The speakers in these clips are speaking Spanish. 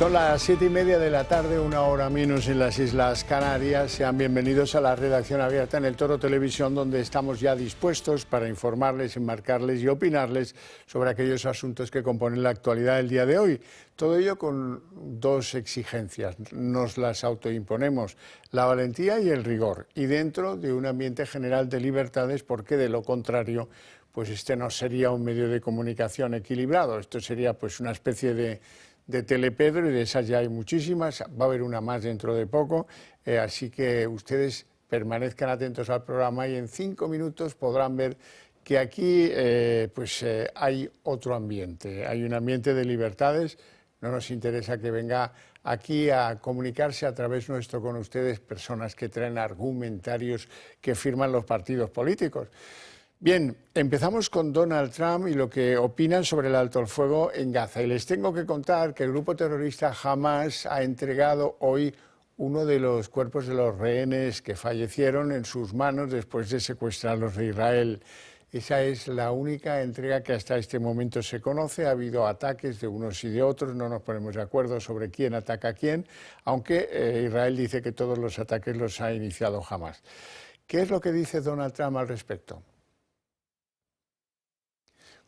Son las 7:30 de la tarde, una hora menos en las Islas Canarias. Sean bienvenidos a la redacción abierta en el Toro Televisión, donde estamos ya dispuestos para informarles, enmarcarles y opinarles sobre aquellos asuntos que componen la actualidad del día de hoy. Todo ello con dos exigencias. Nos las autoimponemos, la valentía y el rigor, y dentro de un ambiente general de libertades, porque de lo contrario, pues este no sería un medio de comunicación equilibrado. Esto sería pues una especie de Telepedro, y de esas ya hay muchísimas, va a haber una más dentro de poco, así que ustedes permanezcan atentos al programa y en 5 minutos podrán ver que aquí hay otro ambiente, hay un ambiente de libertades. No nos interesa que venga aquí a comunicarse a través nuestro con ustedes personas que traen argumentarios que firman los partidos políticos. Bien, empezamos con Donald Trump y lo que opinan sobre el alto el fuego en Gaza. Y les tengo que contar que el grupo terrorista Hamas ha entregado hoy uno de los cuerpos de los rehenes que fallecieron en sus manos después de secuestrarlos de Israel. Esa es la única entrega que hasta este momento se conoce. Ha habido ataques de unos y de otros, no nos ponemos de acuerdo sobre quién ataca a quién, aunque Israel dice que todos los ataques los ha iniciado Hamas. ¿Qué es lo que dice Donald Trump al respecto?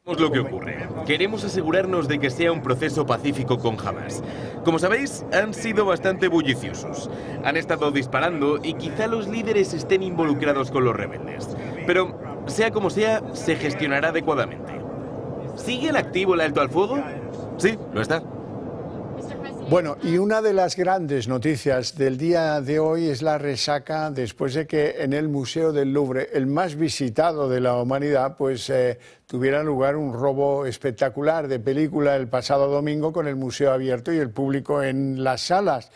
Lo que ocurre. Queremos asegurarnos de que sea un proceso pacífico con Hamas. Como sabéis, han sido bastante bulliciosos. Han estado disparando y quizá los líderes estén involucrados con los rebeldes. Pero, sea como sea, se gestionará adecuadamente. ¿Sigue en activo el alto al fuego? Sí, lo está. Bueno, y una de las grandes noticias del día de hoy es la resaca después de que en el Museo del Louvre, el más visitado de la humanidad, tuviera lugar un robo espectacular de película el pasado domingo con el museo abierto y el público en las salas.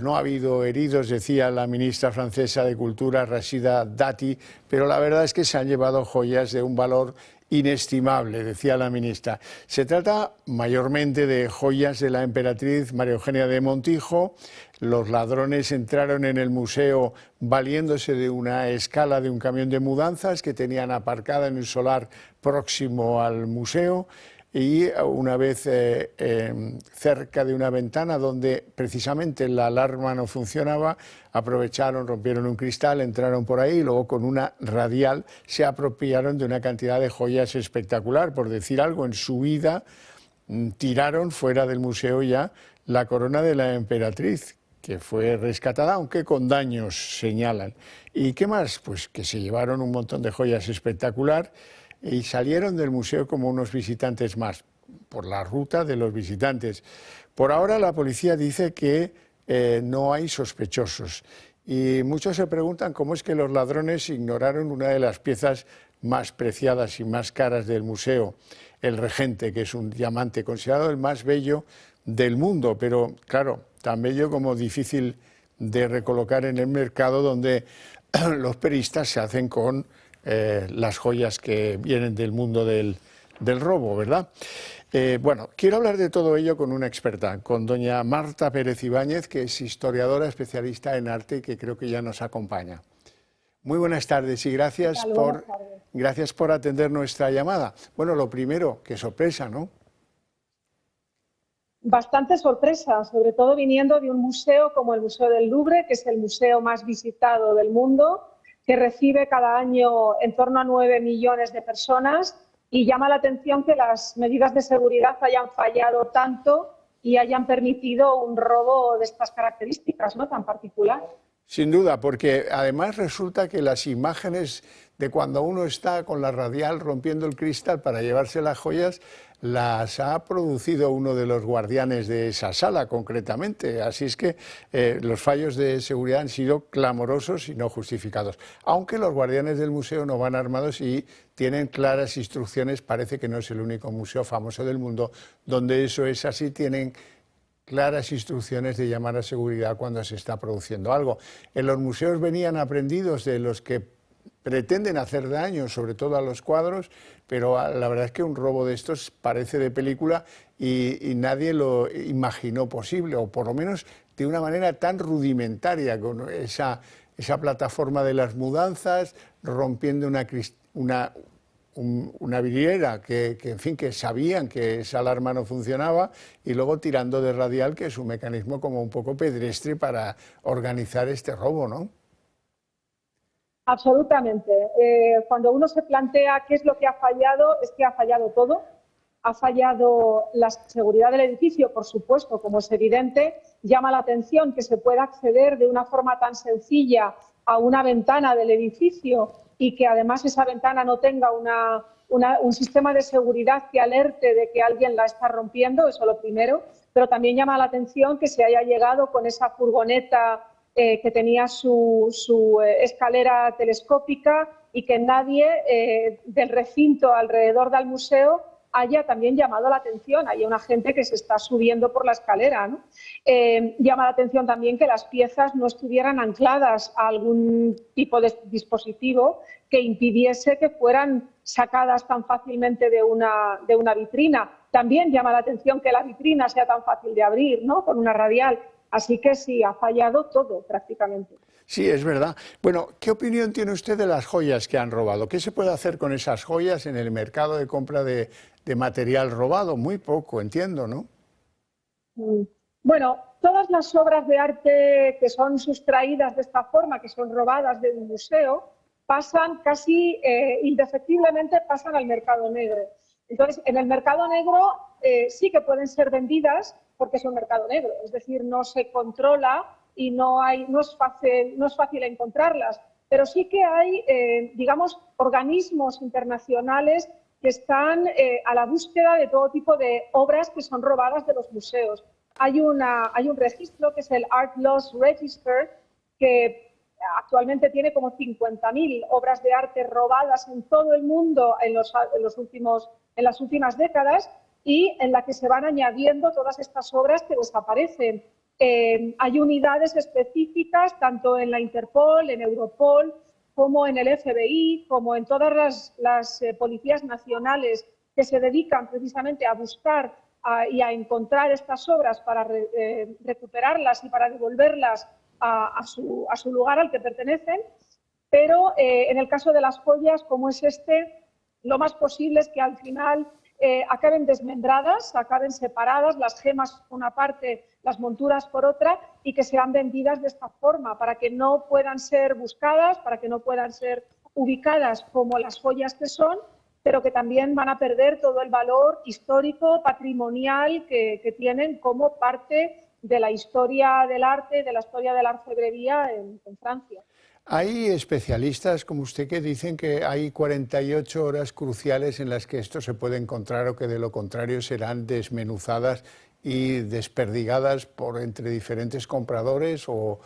No ha habido heridos, decía la ministra francesa de Cultura, Rachida Dati, pero la verdad es que se han llevado joyas de un valor inestimable, decía la ministra. Se trata mayormente de joyas de la emperatriz María Eugenia de Montijo. Los ladrones entraron en el museo valiéndose de una escala de un camión de mudanzas que tenían aparcada en un solar próximo al museo. Y una vez cerca de una ventana donde precisamente la alarma no funcionaba, aprovecharon, rompieron un cristal, entraron por ahí y luego con una radial se apropiaron de una cantidad de joyas espectacular. Por decir algo, en su huida tiraron fuera del museo ya la corona de la emperatriz, que fue rescatada, aunque con daños, señalan. ¿Y qué más? Pues que se llevaron un montón de joyas espectacular y salieron del museo como unos visitantes más, por la ruta de los visitantes. Por ahora la policía dice que no hay sospechosos y muchos se preguntan cómo es que los ladrones ignoraron una de las piezas más preciadas y más caras del museo, el Regente, que es un diamante considerado el más bello del mundo, pero claro, tan bello como difícil de recolocar en el mercado, donde los peristas se hacen con las joyas que vienen del mundo del robo, ¿verdad? Bueno, quiero hablar de todo ello con una experta, con doña Marta Pérez Ibáñez, que es historiadora especialista en arte y que creo que ya nos acompaña. Muy buenas tardes y gracias por atender nuestra llamada. Bueno, lo primero, qué sorpresa, ¿no? Bastante sorpresa, sobre todo viniendo de un museo como el Museo del Louvre, que es el museo más visitado del mundo, que recibe cada año en torno a 9 millones de personas, y llama la atención que las medidas de seguridad hayan fallado tanto y hayan permitido un robo de estas características, ¿no?, tan particular. Sin duda, porque además resulta que las imágenes de cuando uno está con la radial rompiendo el cristal para llevarse las joyas, las ha producido uno de los guardianes de esa sala concretamente. Así es que los fallos de seguridad han sido clamorosos y no justificados. Aunque los guardianes del museo no van armados y tienen claras instrucciones, parece que no es el único museo famoso del mundo donde eso es así, tienen claras instrucciones de llamar a seguridad cuando se está produciendo algo. En los museos venían aprendidos de los que pretenden hacer daño, sobre todo a los cuadros, pero la verdad es que un robo de estos parece de película y nadie lo imaginó posible, o por lo menos de una manera tan rudimentaria, con esa plataforma de las mudanzas, rompiendo una vidriera en fin, que sabían que esa alarma no funcionaba, y luego tirando de radial, que es un mecanismo como un poco pedestre para organizar este robo, ¿no? Absolutamente. Cuando uno se plantea qué es lo que ha fallado, es que ha fallado todo. Ha fallado la seguridad del edificio, por supuesto, como es evidente. Llama la atención que se pueda acceder de una forma tan sencilla a una ventana del edificio y que además esa ventana no tenga un sistema de seguridad que alerte de que alguien la está rompiendo, eso lo primero. Pero también llama la atención que se haya llegado con esa furgoneta que tenía su escalera telescópica y que nadie del recinto alrededor del museo haya también llamado la atención. Hay una gente que se está subiendo por la escalera, ¿no? Llama la atención también que las piezas no estuvieran ancladas a algún tipo de dispositivo que impidiese que fueran sacadas tan fácilmente de una vitrina. También llama la atención que la vitrina sea tan fácil de abrir, ¿no? Con una radial. Así que sí, ha fallado todo prácticamente. Sí, es verdad. Bueno, ¿qué opinión tiene usted de las joyas que han robado? ¿Qué se puede hacer con esas joyas en el mercado de compra de material robado? Muy poco, entiendo, ¿no? Bueno, todas las obras de arte que son sustraídas de esta forma, que son robadas de un museo, pasan casi indefectiblemente pasan al mercado negro. Entonces, en el mercado negro sí que pueden ser vendidas porque es un mercado negro, es decir, no se controla y no es fácil encontrarlas, pero sí que hay, digamos, organismos internacionales que están a la búsqueda de todo tipo de obras que son robadas de los museos. Hay un registro que es el Art Loss Register, que actualmente tiene como 50.000 obras de arte robadas en todo el mundo en las últimas décadas, y en la que se van añadiendo todas estas obras que desaparecen. Hay unidades específicas, tanto en la Interpol, en Europol, como en el FBI, como en todas las policías nacionales, que se dedican precisamente a buscar y a encontrar estas obras para recuperarlas y para devolverlas a su lugar al que pertenecen. Pero en el caso de las joyas, como es lo más posible es que al final acaben desmembradas, acaben separadas, las gemas por una parte, las monturas por otra, y que sean vendidas de esta forma, para que no puedan ser buscadas, para que no puedan ser ubicadas como las joyas que son, pero que también van a perder todo el valor histórico, patrimonial que tienen como parte de la historia del arte, de la historia de la orfebrería en Francia. Hay especialistas como usted que dicen que hay 48 horas cruciales en las que esto se puede encontrar, o que de lo contrario serán desmenuzadas y desperdigadas entre diferentes compradores o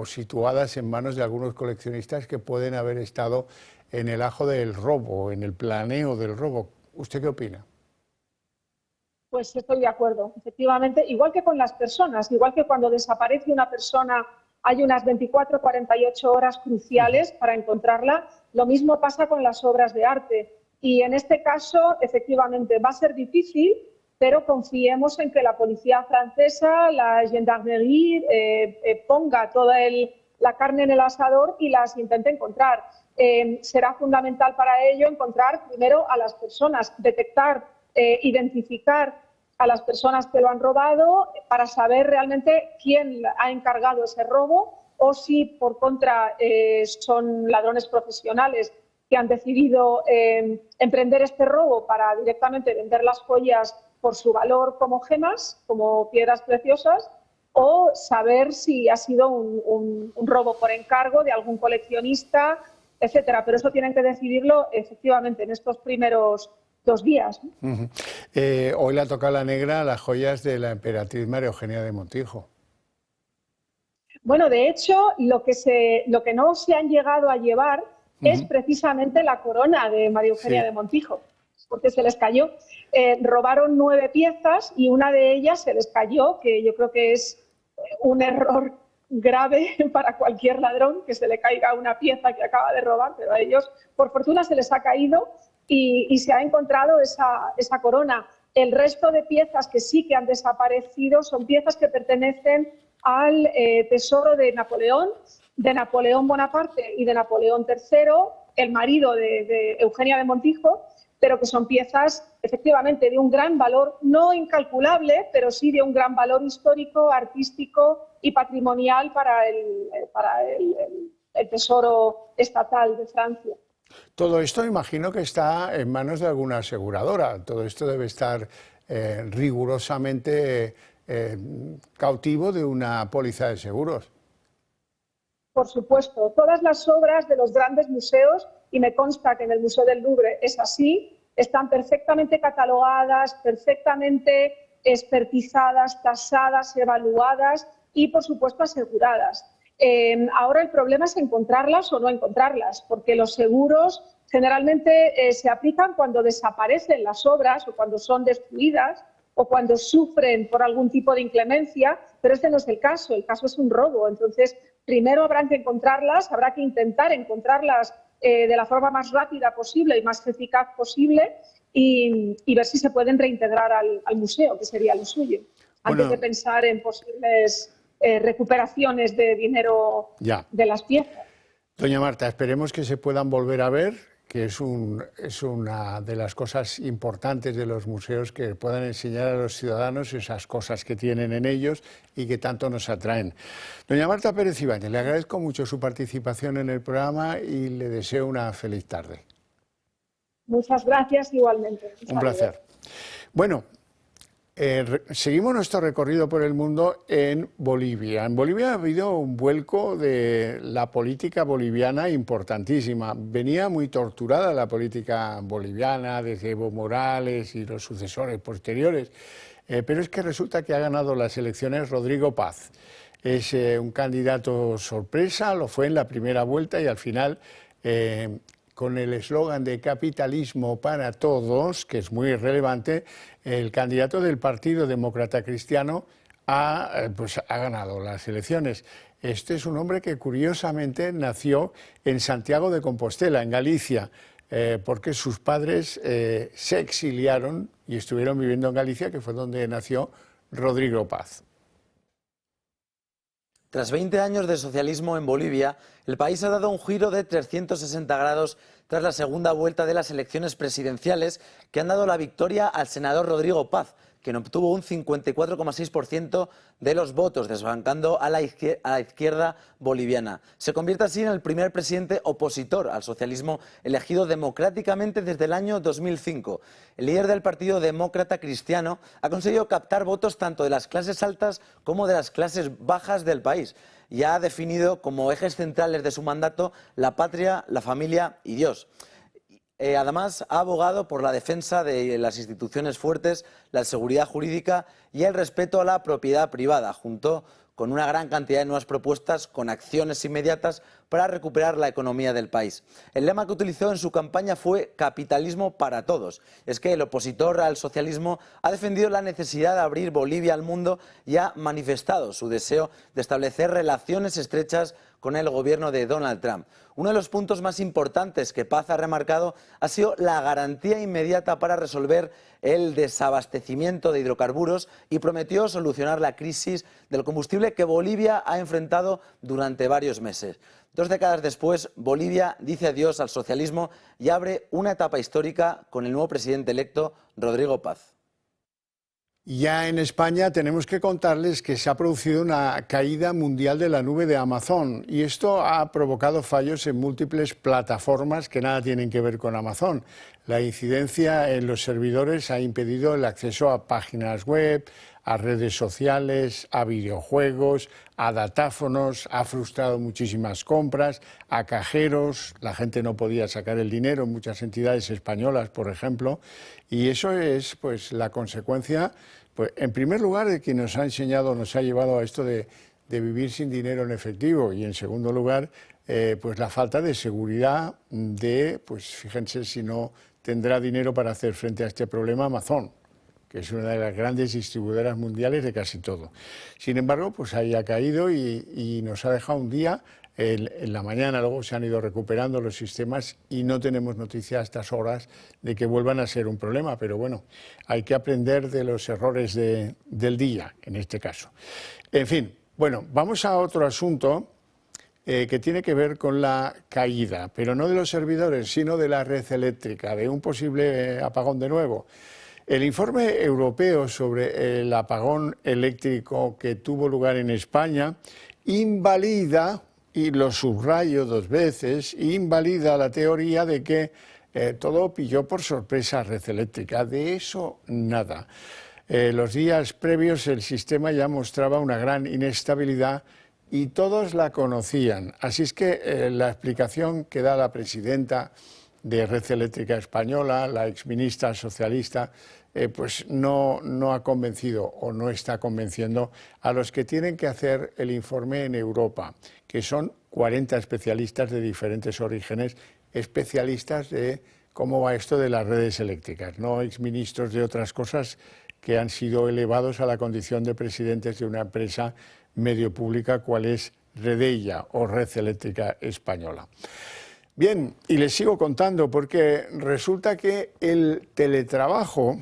situadas en manos de algunos coleccionistas que pueden haber estado en el ajo del robo, en el planeo del robo. ¿Usted qué opina? Pues estoy de acuerdo, efectivamente, igual que con las personas, igual que cuando desaparece una persona hay unas 24 o 48 horas cruciales para encontrarla, lo mismo pasa con las obras de arte. Y en este caso, efectivamente, va a ser difícil, pero confiemos en que la policía francesa, la gendarmerie, ponga toda la carne en el asador y las intente encontrar. Será fundamental para ello encontrar primero a las personas, detectar, identificar a las personas que lo han robado para saber realmente quién ha encargado ese robo, o si por contra son ladrones profesionales que han decidido emprender este robo para directamente vender las joyas por su valor como gemas, como piedras preciosas, o saber si ha sido un robo por encargo de algún coleccionista, etcétera. Pero eso tienen que decidirlo efectivamente en estos primeros 2 días. Hoy le ha tocado la negra las joyas de la emperatriz María Eugenia de Montijo. Bueno, de hecho, lo que no se han llegado a llevar es precisamente la corona de María Eugenia de Montijo, porque se les cayó. Robaron 9 piezas y una de ellas se les cayó, que yo creo que es un error grave para cualquier ladrón, que se le caiga una pieza que acaba de robar, pero a ellos, por fortuna, se les ha caído y se ha encontrado esa corona. El resto de piezas que sí que han desaparecido son piezas que pertenecen al tesoro de Napoleón Bonaparte y de Napoleón III, el marido de Eugenia de Montijo, pero que son piezas efectivamente de un gran valor, no incalculable, pero sí de un gran valor histórico, artístico y patrimonial para el tesoro estatal de Francia. Todo esto imagino que está en manos de alguna aseguradora. Todo esto debe estar rigurosamente cautivo de una póliza de seguros. Por supuesto, todas las obras de los grandes museos, y me consta que en el Museo del Louvre es así, están perfectamente catalogadas, perfectamente expertizadas, tasadas, evaluadas y, por supuesto, aseguradas. Ahora el problema es encontrarlas o no encontrarlas, porque los seguros generalmente se aplican cuando desaparecen las obras o cuando son destruidas o cuando sufren por algún tipo de inclemencia, pero este no es el caso es un robo. Entonces, primero habrá que encontrarlas, habrá que intentar encontrarlas de la forma más rápida posible y más eficaz posible y ver si se pueden reintegrar al museo, que sería lo suyo, antes de pensar en posibles recuperaciones de dinero de las piezas. Doña Marta, esperemos que se puedan volver a ver, que es una de las cosas importantes de los museos, que puedan enseñar a los ciudadanos esas cosas que tienen en ellos y que tanto nos atraen. Doña Marta Pérez Ibáñez, le agradezco mucho su participación en el programa y le deseo una feliz tarde. Muchas gracias, igualmente. Un placer. Bueno, seguimos nuestro recorrido por el mundo en Bolivia. En Bolivia ha habido un vuelco de la política boliviana importantísima. Venía muy torturada la política boliviana desde Evo Morales y los sucesores posteriores, pero es que resulta que ha ganado las elecciones Rodrigo Paz. Es un candidato sorpresa, lo fue en la primera vuelta y al final, con el eslogan de capitalismo para todos, que es muy relevante, el candidato del Partido Demócrata Cristiano ha ganado las elecciones. Este es un hombre que curiosamente nació en Santiago de Compostela, en Galicia, porque sus padres se exiliaron y estuvieron viviendo en Galicia, que fue donde nació Rodrigo Paz. Tras 20 años de socialismo en Bolivia, el país ha dado un giro de 360 grados tras la segunda vuelta de las elecciones presidenciales que han dado la victoria al senador Rodrigo Paz, quien obtuvo un 54,6% de los votos, desbancando a la izquierda boliviana. Se convierte así en el primer presidente opositor al socialismo elegido democráticamente desde el año 2005. El líder del Partido Demócrata Cristiano ha conseguido captar votos tanto de las clases altas como de las clases bajas del país y ha definido como ejes centrales de su mandato la patria, la familia y Dios. Además, ha abogado por la defensa de las instituciones fuertes, la seguridad jurídica y el respeto a la propiedad privada, junto con una gran cantidad de nuevas propuestas con acciones inmediatas para recuperar la economía del país. El lema que utilizó en su campaña fue capitalismo para todos. Es que el opositor al socialismo ha defendido la necesidad de abrir Bolivia al mundo y ha manifestado su deseo de establecer relaciones estrechas con el gobierno de Donald Trump. Uno de los puntos más importantes que Paz ha remarcado ha sido la garantía inmediata para resolver el desabastecimiento de hidrocarburos y prometió solucionar la crisis del combustible que Bolivia ha enfrentado durante varios meses. 2 décadas después, Bolivia dice adiós al socialismo y abre una etapa histórica con el nuevo presidente electo, Rodrigo Paz. Ya en España tenemos que contarles que se ha producido una caída mundial de la nube de Amazon y esto ha provocado fallos en múltiples plataformas que nada tienen que ver con Amazon. La incidencia en los servidores ha impedido el acceso a páginas web, a redes sociales, a videojuegos, a datáfonos, ha frustrado muchísimas compras, a cajeros, la gente no podía sacar el dinero en muchas entidades españolas, por ejemplo, y eso es pues la consecuencia, pues, en primer lugar, de que nos ha enseñado, nos ha llevado a esto de vivir sin dinero en efectivo y en segundo lugar, pues la falta de seguridad pues fíjense si no tendrá dinero para hacer frente a este problema Amazon, que es una de las grandes distribuidoras mundiales de casi todo. Sin embargo, pues ahí ha caído y nos ha dejado un día en la mañana, luego se han ido recuperando los sistemas y no tenemos noticia a estas horas de que vuelvan a ser un problema, pero bueno, hay que aprender de los errores del día, en este caso. En fin, bueno, vamos a otro asunto. que tiene que ver con la caída, pero no de los servidores, sino de la red eléctrica, de un posible apagón de nuevo. El informe europeo sobre el apagón eléctrico que tuvo lugar en España invalida, y lo subrayo 2 veces, invalida la teoría de que todo pilló por sorpresa a red eléctrica. De eso nada. Los días previos el sistema ya mostraba una gran inestabilidad y todos la conocían. Así es que la explicación que da la presidenta de Red Eléctrica Española, la exministra socialista, pues no ha convencido o no está convenciendo a los que tienen que hacer el informe en Europa, que son 40 especialistas de diferentes orígenes, especialistas de cómo va esto de las redes eléctricas, no exministros de otras cosas que han sido elevados a la condición de presidentes de una empresa medio pública, cual es Redella o Red Eléctrica Española. Bien, y les sigo contando porque resulta que el teletrabajo,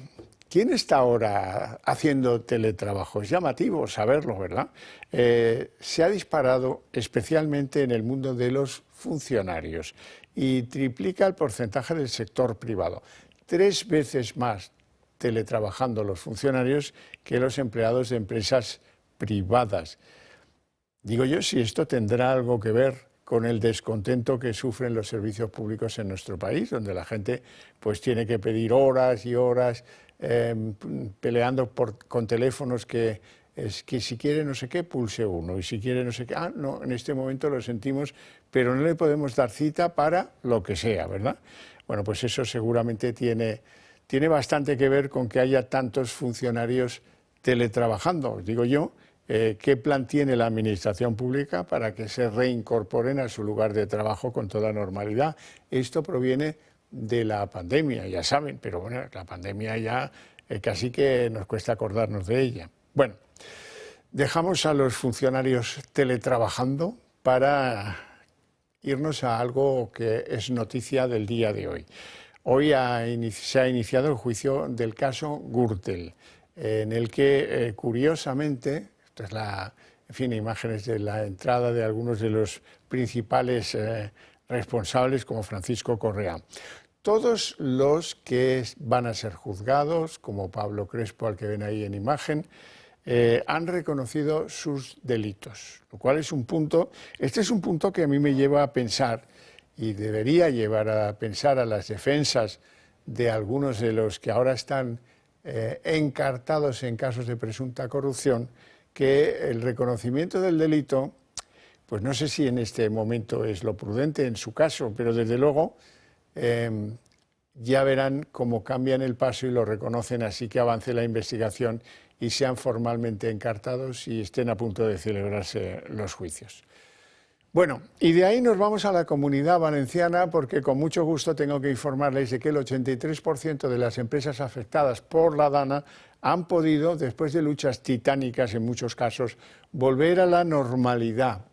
¿quién está ahora haciendo teletrabajo? Es llamativo saberlo, ¿verdad? Se ha disparado especialmente en el mundo de los funcionarios y triplica el porcentaje del sector privado. 3 veces más teletrabajando los funcionarios que los empleados de empresas privadas. Digo yo si esto tendrá algo que ver con el descontento que sufren los servicios públicos en nuestro país, donde la gente pues tiene que pedir horas y horas peleando con teléfonos que si quiere no sé qué, pulse uno, y si quiere no sé qué, no, en este momento lo sentimos, pero no le podemos dar cita para lo que sea, ¿verdad? Bueno, pues eso seguramente tiene bastante que ver con que haya tantos funcionarios teletrabajando. Digo yo, ¿qué plan tiene la administración pública para que se reincorporen a su lugar de trabajo con toda normalidad? Esto proviene de la pandemia, ya saben, pero bueno, la pandemia ya casi que nos cuesta acordarnos de ella. Bueno, dejamos a los funcionarios teletrabajando para irnos a algo que es noticia del día de hoy. Hoy se ha iniciado el juicio del caso Gürtel, en el que, curiosamente, esta es imágenes de la entrada de algunos de los principales responsables, como Francisco Correa. Todos los que van a ser juzgados, como Pablo Crespo, al que ven ahí en imagen, han reconocido sus delitos, lo cual es un punto, este es un punto que a mí me lleva a pensar, y debería llevar a pensar a las defensas de algunos de los que ahora están encartados en casos de presunta corrupción, que el reconocimiento del delito, pues no sé si en este momento es lo prudente en su caso, pero desde luego ya verán cómo cambian el paso y lo reconocen, así que avance la investigación y sean formalmente encartados y estén a punto de celebrarse los juicios. Bueno, y de ahí nos vamos a la Comunidad Valenciana, porque con mucho gusto tengo que informarles de que el 83% de las empresas afectadas por la DANA han podido, después de luchas titánicas en muchos casos, volver a la normalidad.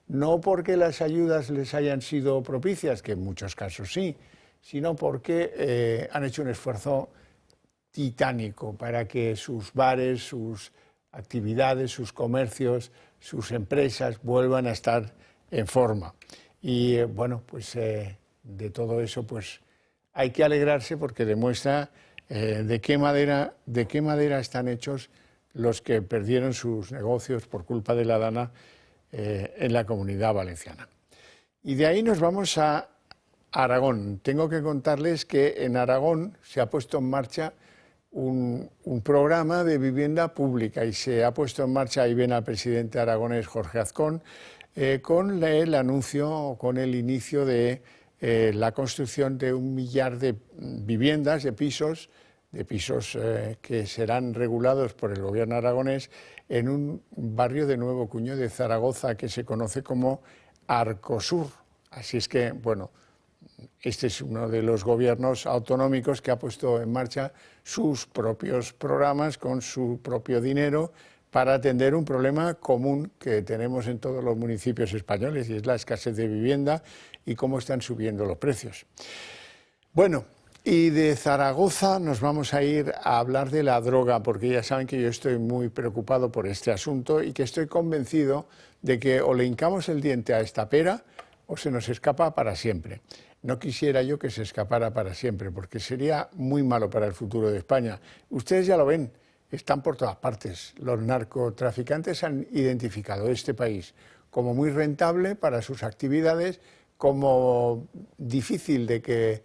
No porque las ayudas les hayan sido propicias, que en muchos casos sí, sino porque han hecho un esfuerzo titánico para que sus bares, sus actividades, sus comercios, sus empresas vuelvan a estar en forma. Y bueno, pues de todo eso pues hay que alegrarse, porque demuestra de qué madera están hechos los que perdieron sus negocios por culpa de la DANA en la Comunidad Valenciana. Y de ahí nos vamos a Aragón. Tengo que contarles que en Aragón se ha puesto en marcha un programa de vivienda pública, y se ha puesto en marcha, ahí ven al presidente aragonés Jorge Azcón, con el anuncio, con el inicio de la construcción de 1 millar de viviendas, de pisos que serán regulados por el gobierno aragonés en un barrio de Nuevo Cuño de Zaragoza que se conoce como Arcosur. Así es que, bueno, este es uno de los gobiernos autonómicos que ha puesto en marcha sus propios programas con su propio dinero para atender un problema común que tenemos en todos los municipios españoles, y es la escasez de vivienda y cómo están subiendo los precios. Bueno, y de Zaragoza nos vamos a ir a hablar de la droga, porque ya saben que yo estoy muy preocupado por este asunto y que estoy convencido de que o le hincamos el diente a esta pera o se nos escapa para siempre. No quisiera yo que se escapara para siempre, porque sería muy malo para el futuro de España. Ustedes ya lo ven, están por todas partes. Los narcotraficantes han identificado este país como muy rentable para sus actividades, como difícil de que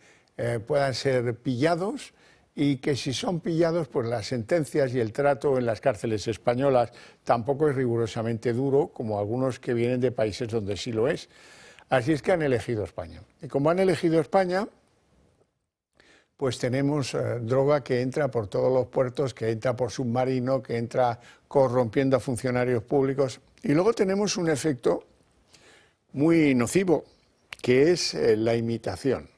puedan ser pillados, y que si son pillados, pues las sentencias y el trato en las cárceles españolas tampoco es rigurosamente duro, como algunos que vienen de países donde sí lo es. Así es que han elegido España. Y como han elegido España, pues tenemos droga que entra por todos los puertos, que entra por submarino, que entra corrompiendo a funcionarios públicos. Y luego tenemos un efecto muy nocivo, que es la imitación.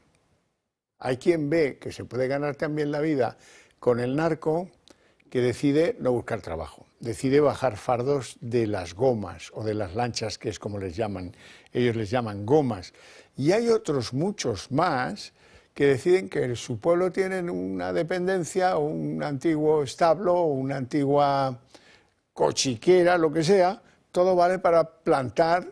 Hay quien ve que se puede ganar también la vida con el narco, que decide no buscar trabajo, decide bajar fardos de las gomas o de las lanchas, que es como les llaman, ellos les llaman gomas. Y hay otros muchos más que deciden que en su pueblo tienen una dependencia, un antiguo establo, una antigua cochiquera, lo que sea, todo vale para plantar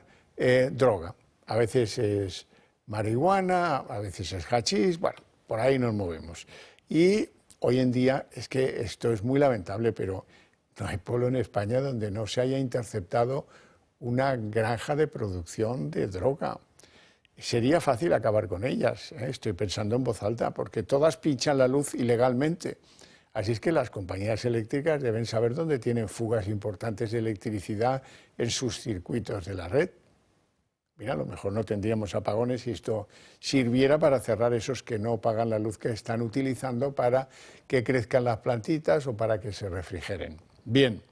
droga. A veces es marihuana, a veces es hachís, bueno, por ahí nos movemos. Y hoy en día es que esto es muy lamentable, pero no hay pueblo en España donde no se haya interceptado una granja de producción de droga. Sería fácil acabar con ellas, estoy pensando en voz alta, porque todas pinchan la luz ilegalmente. Así es que las compañías eléctricas deben saber dónde tienen fugas importantes de electricidad en sus circuitos de la red. Mira, a lo mejor no tendríamos apagones si esto sirviera para cerrar esos que no pagan la luz que están utilizando para que crezcan las plantitas o para que se refrigeren. Bien,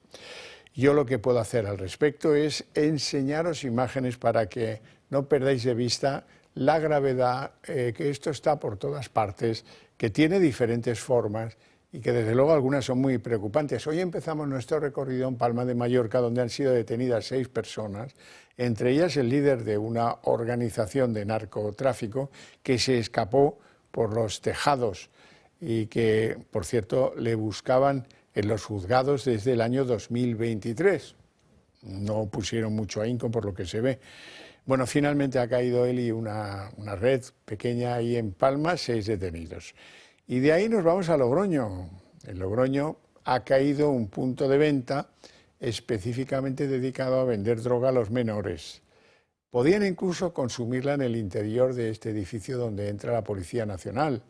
yo lo que puedo hacer al respecto es enseñaros imágenes para que no perdáis de vista la gravedad, que esto está por todas partes, que tiene diferentes formas y que desde luego algunas son muy preocupantes. Hoy empezamos nuestro recorrido en Palma de Mallorca, donde han sido detenidas 6 personas, entre ellas el líder de una organización de narcotráfico que se escapó por los tejados y que, por cierto, le buscaban en los juzgados desde el año 2023. No pusieron mucho ahínco por lo que se ve. Bueno, finalmente ha caído él y una red pequeña ahí en Palma, 6 detenidos. Y de ahí nos vamos a Logroño. En Logroño ha caído un punto de venta específicamente dedicado a vender droga a los menores. Podían incluso consumirla en el interior de este edificio donde entra la Policía Nacional.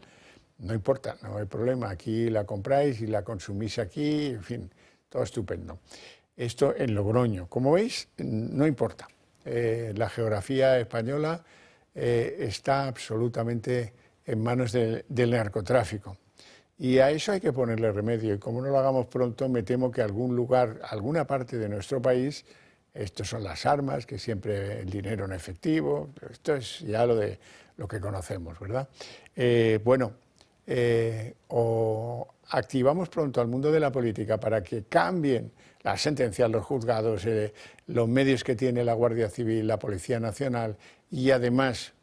No importa, no hay problema, aquí la compráis y la consumís aquí, en fin, todo estupendo. Esto en Logroño. Como veis, no importa. La geografía española está absolutamente en manos del narcotráfico. Y a eso hay que ponerle remedio. Y como no lo hagamos pronto, me temo que algún lugar, alguna parte de nuestro país, estos son las armas, que siempre el dinero en efectivo, esto es ya lo que conocemos, ¿verdad? O activamos pronto al mundo de la política para que cambien las sentencias, los juzgados, los medios que tiene la Guardia Civil, la Policía Nacional, y además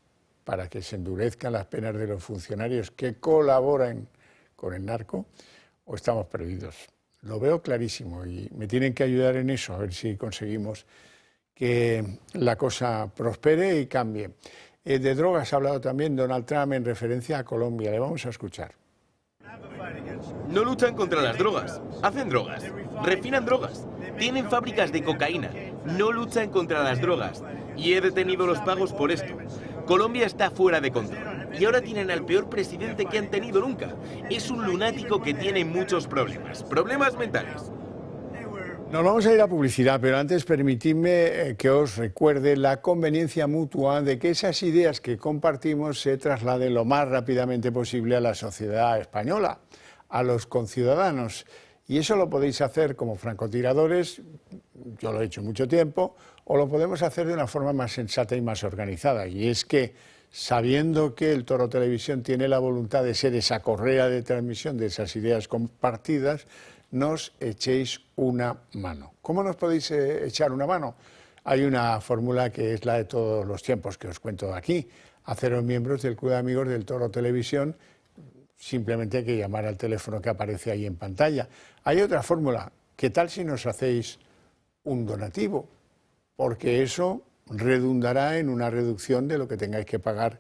para que se endurezcan las penas de los funcionarios que colaboran con el narco, o estamos perdidos. Lo veo clarísimo y me tienen que ayudar en eso, a ver si conseguimos que la cosa prospere y cambie. De drogas ha hablado también Donald Trump en referencia a Colombia. Le vamos a escuchar. No luchan contra las drogas, hacen drogas, refinan drogas, tienen fábricas de cocaína, no luchan contra las drogas. Y he detenido los pagos por esto. Colombia está fuera de control y ahora tienen al peor presidente que han tenido nunca. Es un lunático que tiene muchos problemas mentales. Nos vamos a ir a publicidad, pero antes permitidme que os recuerde la conveniencia mutua de que esas ideas que compartimos se trasladen lo más rápidamente posible a la sociedad española, a los conciudadanos. Y eso lo podéis hacer como francotiradores, yo lo he hecho mucho tiempo, o lo podemos hacer de una forma más sensata y más organizada. Y es que, sabiendo que el Toro Televisión tiene la voluntad de ser esa correa de transmisión de esas ideas compartidas, nos echéis una mano. ¿Cómo nos podéis echar una mano? Hay una fórmula que es la de todos los tiempos que os cuento aquí. Haceros miembros del Club de Amigos del Toro Televisión. Simplemente hay que llamar al teléfono que aparece ahí en pantalla. Hay otra fórmula. ¿Qué tal si nos hacéis un donativo? porque eso redundará en una reducción de lo que tengáis que pagar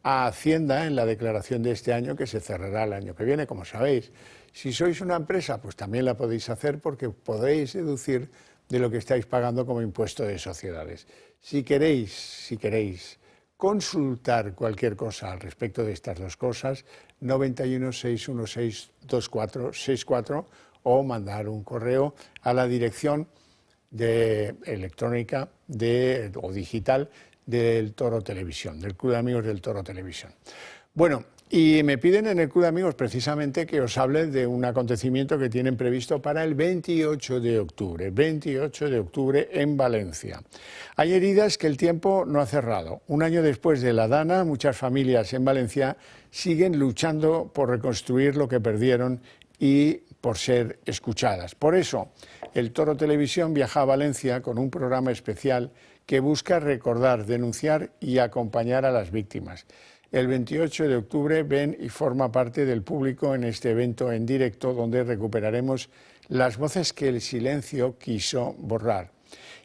a Hacienda en la declaración de este año, que se cerrará el año que viene, como sabéis. Si sois una empresa, pues también la podéis hacer porque podéis deducir de lo que estáis pagando como impuesto de sociedades. Si queréis consultar cualquier cosa al respecto de estas dos cosas, 91 616 2464 o mandar un correo a la dirección electrónica o digital del Toro Televisión, del Club de Amigos del Toro Televisión. Bueno, y me piden en el Club de Amigos precisamente que os hable de un acontecimiento que tienen previsto para el 28 de octubre en Valencia. Hay heridas que el tiempo no ha cerrado. Un año después de la Dana, muchas familias en Valencia siguen luchando por reconstruir lo que perdieron y por ser escuchadas. Por eso, el Toro Televisión viaja a Valencia con un programa especial que busca recordar, denunciar y acompañar a las víctimas. El 28 de octubre ven y forma parte del público en este evento en directo donde recuperaremos las voces que el silencio quiso borrar.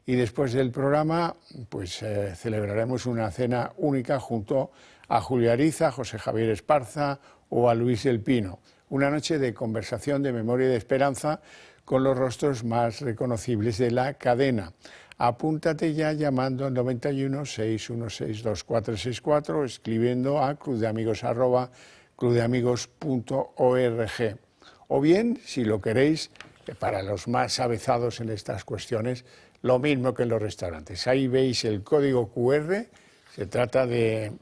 Y después del programa, pues celebraremos una cena única junto a Julio Ariza, José Javier Esparza o a Luis del Pino. Una noche de conversación, de memoria y de esperanza con los rostros más reconocibles de la cadena. Apúntate ya llamando al 91 616 2464 o escribiendo a clubdeamigos@clubdeamigos.org. O bien, si lo queréis, para los más avezados en estas cuestiones, lo mismo que en los restaurantes. Ahí veis el código QR, se trata de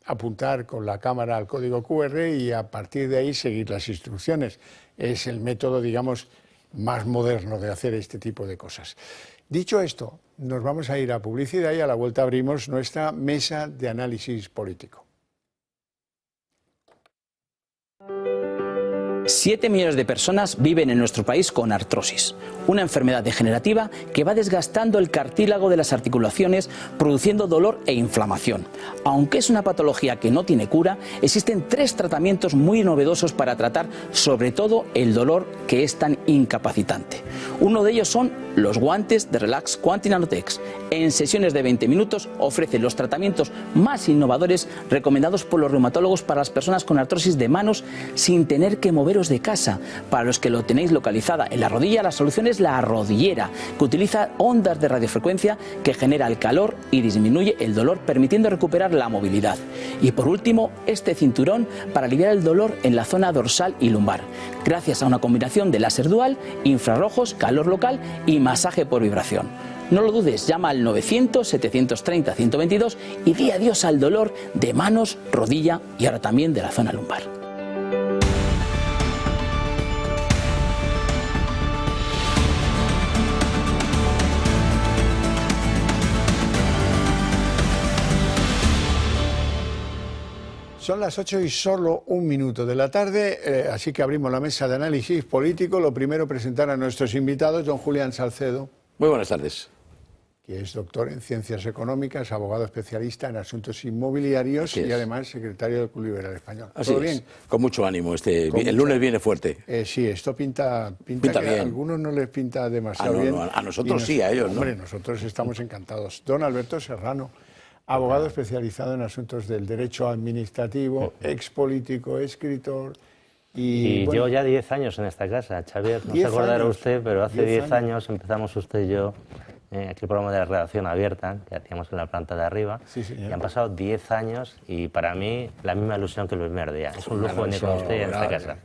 apuntar con la cámara al código QR y a partir de ahí seguir las instrucciones. Es el método, digamos, más moderno de hacer este tipo de cosas. Dicho esto, nos vamos a ir a publicidad y a la vuelta abrimos nuestra mesa de análisis político. 7 millones de personas viven en nuestro país con artrosis, una enfermedad degenerativa que va desgastando el cartílago de las articulaciones, produciendo dolor e inflamación. Aunque es una patología que no tiene cura, existen 3 tratamientos muy novedosos para tratar sobre todo el dolor que es tan incapacitante. Uno de ellos son los guantes de Relax Quanti Nanotex. En sesiones de 20 minutos ofrecen los tratamientos más innovadores recomendados por los reumatólogos para las personas con artrosis de manos sin tener que moveros de casa. Para los que lo tenéis localizada en la rodilla, la solución es la rodillera, que utiliza ondas de radiofrecuencia que genera el calor y disminuye el dolor, permitiendo recuperar la movilidad. Y por último, este cinturón para aliviar el dolor en la zona dorsal y lumbar, gracias a una combinación de láser dual, infrarrojos, calor local y masaje por vibración. No lo dudes, llama al 900-730-122 y di adiós al dolor de manos, rodilla y ahora también de la zona lumbar. Son las 8 y solo un minuto de la tarde, así que abrimos la mesa de análisis político. Lo primero, presentar a nuestros invitados, don Julián Salcedo. Muy buenas tardes. Que es doctor en Ciencias Económicas, abogado especialista en asuntos inmobiliarios y además secretario del Club Liberal Español. Así ¿Todo es. bien? Con mucho ánimo. El lunes viene fuerte. Sí, esto pinta que bien. A algunos no les pinta demasiado bien. No, a nosotros sí, a ellos no. Hombre, nosotros estamos encantados. Don Alberto Serrano, abogado especializado en asuntos del derecho administrativo, expolítico, escritor. Y bueno, llevo ya 10 años en esta casa, Xavier. No se acordará usted, pero hace 10 años empezamos usted y yo aquí el programa de la redacción abierta que hacíamos en la planta de arriba. Sí, señor. Y han pasado 10 años y para mí la misma ilusión que el primer día. Es un lujo venir con usted en esta casa.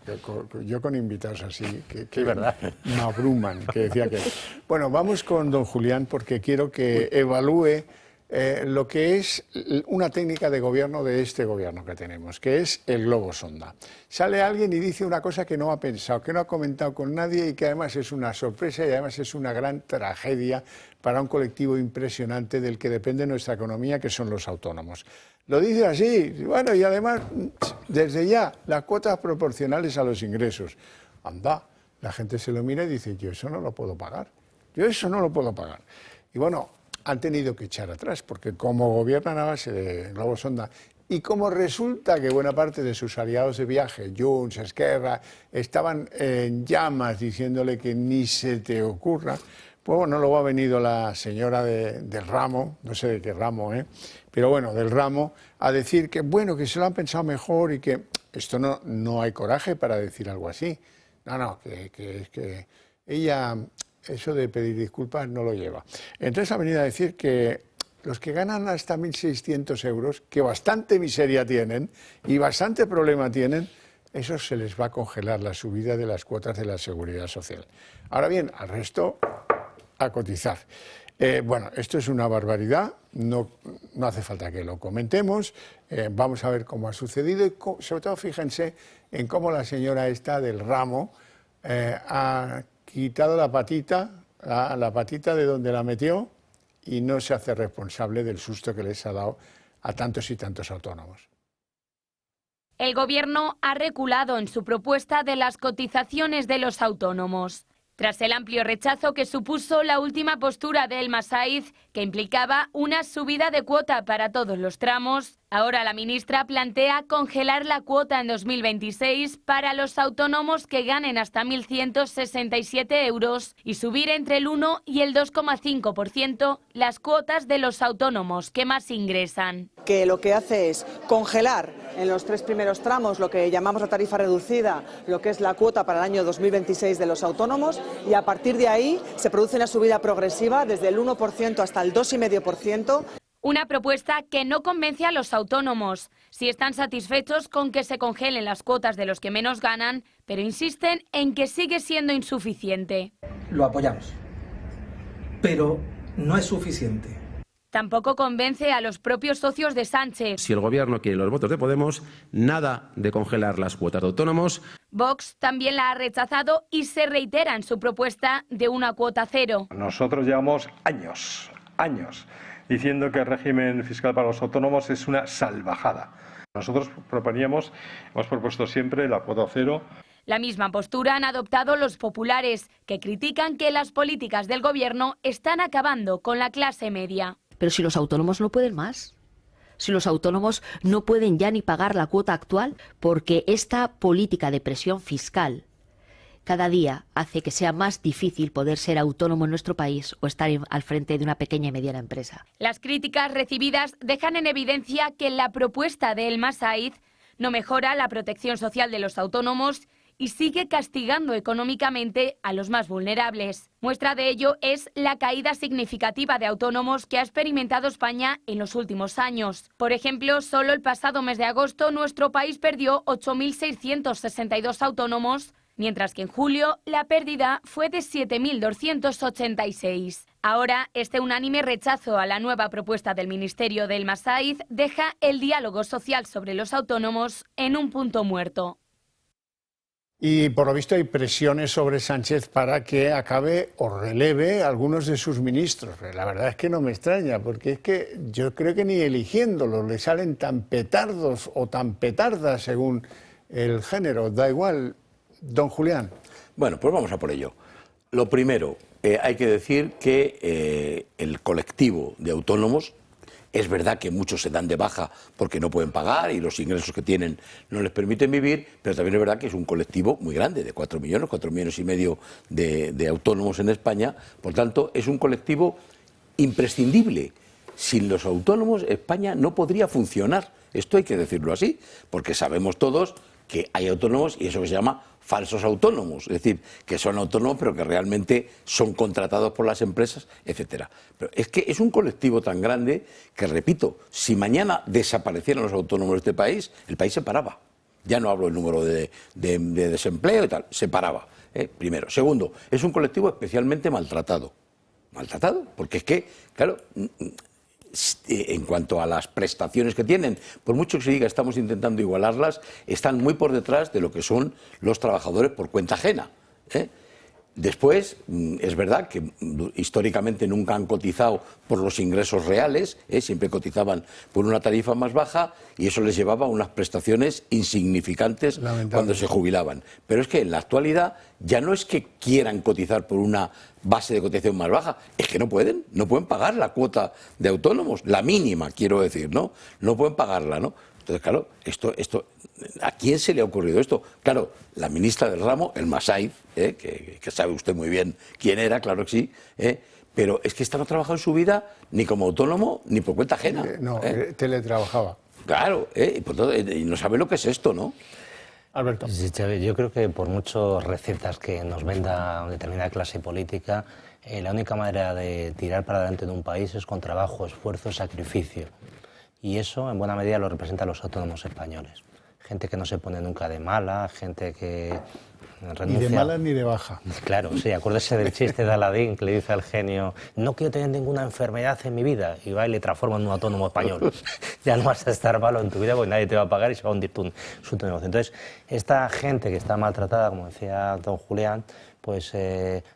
Yo con invitados así, que es verdad. Me abruman, que decía que... Bueno, vamos con don Julián porque quiero que evalúe lo que es una técnica de gobierno de este gobierno que tenemos, que es el globo sonda. Sale alguien y dice una cosa que no ha pensado, que no ha comentado con nadie y que además es una sorpresa y además es una gran tragedia para un colectivo impresionante del que depende nuestra economía, que son los autónomos. Lo dice así, bueno, y además, desde ya, las cuotas proporcionales a los ingresos. Anda, la gente se lo mira y dice, yo eso no lo puedo pagar, yo eso no lo puedo pagar. Y bueno, han tenido que echar atrás, porque como gobiernan a base de globo sonda y como resulta que buena parte de sus aliados de viaje, Junts, Esquerra, estaban en llamas diciéndole que ni se te ocurra, Pues bueno, luego ha venido la señora del ramo, no sé de qué ramo, pero bueno, del ramo, a decir que bueno, que se lo han pensado mejor y que esto no hay coraje para decir algo así. No, que ella eso de pedir disculpas no lo lleva. Entonces ha venido a decir que los que ganan hasta 1.600 euros, que bastante miseria tienen y bastante problema tienen, eso se les va a congelar la subida de las cuotas de la Seguridad Social. Ahora bien, al resto, a cotizar. Bueno, esto es una barbaridad, no hace falta que lo comentemos, vamos a ver cómo ha sucedido y sobre todo fíjense en cómo la señora esta del ramo ha quitado la patita de donde la metió y no se hace responsable del susto que les ha dado a tantos y tantos autónomos. El Gobierno ha reculado en su propuesta de las cotizaciones de los autónomos. Tras el amplio rechazo que supuso la última postura de Elma Saíz, que implicaba una subida de cuota para todos los tramos, ahora la ministra plantea congelar la cuota en 2026 para los autónomos que ganen hasta 1.167 euros y subir entre el 1 y el 2,5% las cuotas de los autónomos que más ingresan. Que lo que hace es congelar en los 3 primeros tramos lo que llamamos la tarifa reducida, lo que es la cuota para el año 2026 de los autónomos, y a partir de ahí se produce una subida progresiva desde el 1% hasta el 2,5%. Una propuesta que no convence a los autónomos, si están satisfechos con que se congelen las cuotas de los que menos ganan, pero insisten en que sigue siendo insuficiente. Lo apoyamos, pero no es suficiente. Tampoco convence a los propios socios de Sánchez. Si el Gobierno quiere los votos de Podemos, nada de congelar las cuotas de autónomos. Vox también la ha rechazado y se reitera en su propuesta de una cuota cero. Nosotros llevamos años diciendo que el régimen fiscal para los autónomos es una salvajada. Nosotros hemos propuesto siempre la cuota cero. La misma postura han adoptado los populares, que critican que las políticas del Gobierno están acabando con la clase media. Pero si los autónomos no pueden más, si los autónomos no pueden ya ni pagar la cuota actual, porque esta política de presión fiscal cada día hace que sea más difícil poder ser autónomo en nuestro país o estar al frente de una pequeña y mediana empresa. Las críticas recibidas dejan en evidencia que la propuesta de Elma Saíz no mejora la protección social de los autónomos y sigue castigando económicamente a los más vulnerables. Muestra de ello es la caída significativa de autónomos que ha experimentado España en los últimos años. Por ejemplo, solo el pasado mes de agosto nuestro país perdió 8.662 autónomos, mientras que en julio la pérdida fue de 7.286. Ahora, este unánime rechazo a la nueva propuesta del Ministerio de Elma Saíz deja el diálogo social sobre los autónomos en un punto muerto. Y por lo visto hay presiones sobre Sánchez para que acabe o releve a algunos de sus ministros. La verdad es que no me extraña, porque es que yo creo que ni eligiéndolos le salen tan petardos o tan petardas según el género. Da igual, don Julián. Bueno, pues vamos a por ello. Lo primero, hay que decir que el colectivo de autónomos, es verdad que muchos se dan de baja porque no pueden pagar y los ingresos que tienen no les permiten vivir, pero también es verdad que es un colectivo muy grande, de 4 millones y medio de autónomos en España. Por tanto, es un colectivo imprescindible. Sin los autónomos, España no podría funcionar. Esto hay que decirlo así, porque sabemos todos que hay autónomos y eso que se llama falsos autónomos, es decir, que son autónomos pero que realmente son contratados por las empresas, etcétera. Pero es que es un colectivo tan grande que, repito, si mañana desaparecieran los autónomos de este país, el país se paraba. Ya no hablo del número de desempleo y tal, se paraba, primero. Segundo, es un colectivo especialmente maltratado. Maltratado, porque es que, claro, en cuanto a las prestaciones que tienen, por mucho que se diga estamos intentando igualarlas, están muy por detrás de lo que son los trabajadores por cuenta ajena. Después, es verdad que históricamente nunca han cotizado por los ingresos reales, siempre cotizaban por una tarifa más baja y eso les llevaba a unas prestaciones insignificantes cuando se jubilaban. Pero es que en la actualidad ya no es que quieran cotizar por una base de cotización más baja, es que no pueden pagar la cuota de autónomos, la mínima, quiero decir, ¿no? No pueden pagarla, ¿no? Entonces, claro, esto, ¿a quién se le ha ocurrido esto? Claro, la ministra del ramo, el Massaid, que sabe usted muy bien quién era, claro que sí, pero es que esta no ha trabajado en su vida ni como autónomo ni por cuenta ajena. No, teletrabajaba. Claro, y por todo, y no sabe lo que es esto, ¿no? Alberto. Sí, Xavi, yo creo que por muchas recetas que nos venda una determinada clase política, la única manera de tirar para adelante de un país es con trabajo, esfuerzo, sacrificio. Y eso, en buena medida, lo representan los autónomos españoles. Gente que no se pone nunca de mala, gente que renuncia. Ni de mala ni de baja. Claro, sí, acuérdese del chiste de Aladín que le dice al genio: no quiero tener ninguna enfermedad en mi vida, y va y le transforma en un autónomo español. Ya no vas a estar malo en tu vida porque nadie te va a pagar y se va a hundir su negocio. Entonces, esta gente que está maltratada, como decía don Julián, pues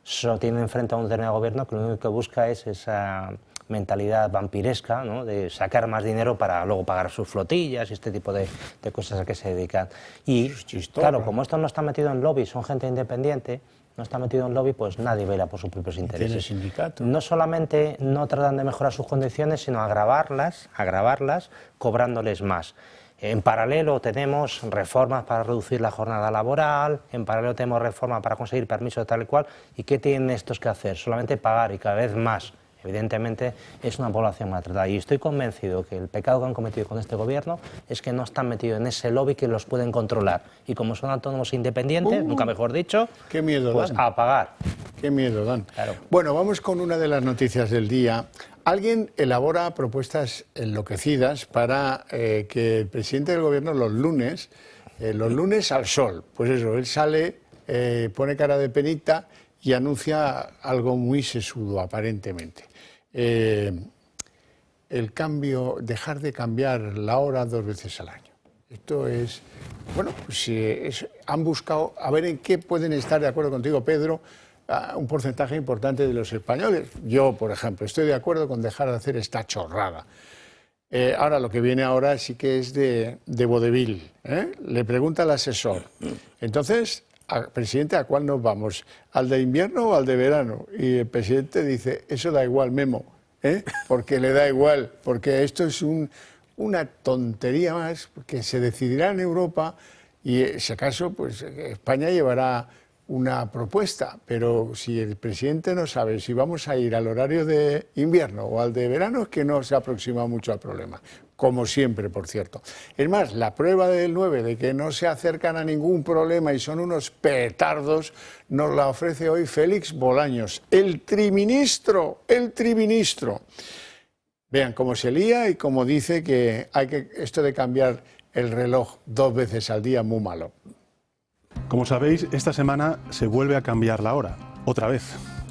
solo tiene enfrente a un determinado gobierno que lo único que busca es esa mentalidad vampiresca, ¿no?, de sacar más dinero para luego pagar sus flotillas y este tipo de cosas a que se dedican. Y claro, como esto no está metido en lobby, son gente independiente, no está metido en lobby, pues nadie vela por sus propios intereses. ¿Tiene sindicato? No solamente no tratan de mejorar sus condiciones, sino agravarlas, cobrándoles más. En paralelo tenemos reformas para reducir la jornada laboral, en paralelo tenemos reformas para conseguir permisos tal y cual. ¿Y qué tienen estos que hacer? Solamente pagar, y cada vez más. Evidentemente es una población maltratada, y estoy convencido que el pecado que han cometido con este gobierno es que no están metidos en ese lobby que los pueden controlar, y como son autónomos independientes, nunca mejor dicho, qué miedo, pues dan. A pagar. Qué miedo dan. Claro. Bueno, vamos con una de las noticias del día. Alguien elabora propuestas enloquecidas para que el presidente del gobierno los lunes al sol, pues eso, él sale, pone cara de penita y anuncia algo muy sesudo, aparentemente. El cambio, dejar de cambiar la hora 2 veces al año. Esto es, bueno, pues han buscado, a ver en qué pueden estar de acuerdo contigo, Pedro, un porcentaje importante de los españoles. Yo, por ejemplo, estoy de acuerdo con dejar de hacer esta chorrada. Ahora, lo que viene ahora sí que es de vodevil, ¿eh? Le pregunta al asesor. Entonces, presidente, ¿a cuál nos vamos? ¿Al de invierno o al de verano? Y el presidente dice, eso da igual, Memo, porque le da igual, porque esto es una tontería más que se decidirá en Europa, y si acaso, pues España llevará una propuesta, pero si el presidente no sabe si vamos a ir al horario de invierno o al de verano, es que no se aproxima mucho al problema, como siempre, por cierto. Es más, la prueba del 9 de que no se acercan a ningún problema y son unos petardos, nos la ofrece hoy Félix Bolaños, el triministro. Vean cómo se lía y cómo dice que esto de cambiar el reloj 2 veces al día, muy malo. Como sabéis, esta semana se vuelve a cambiar la hora, otra vez,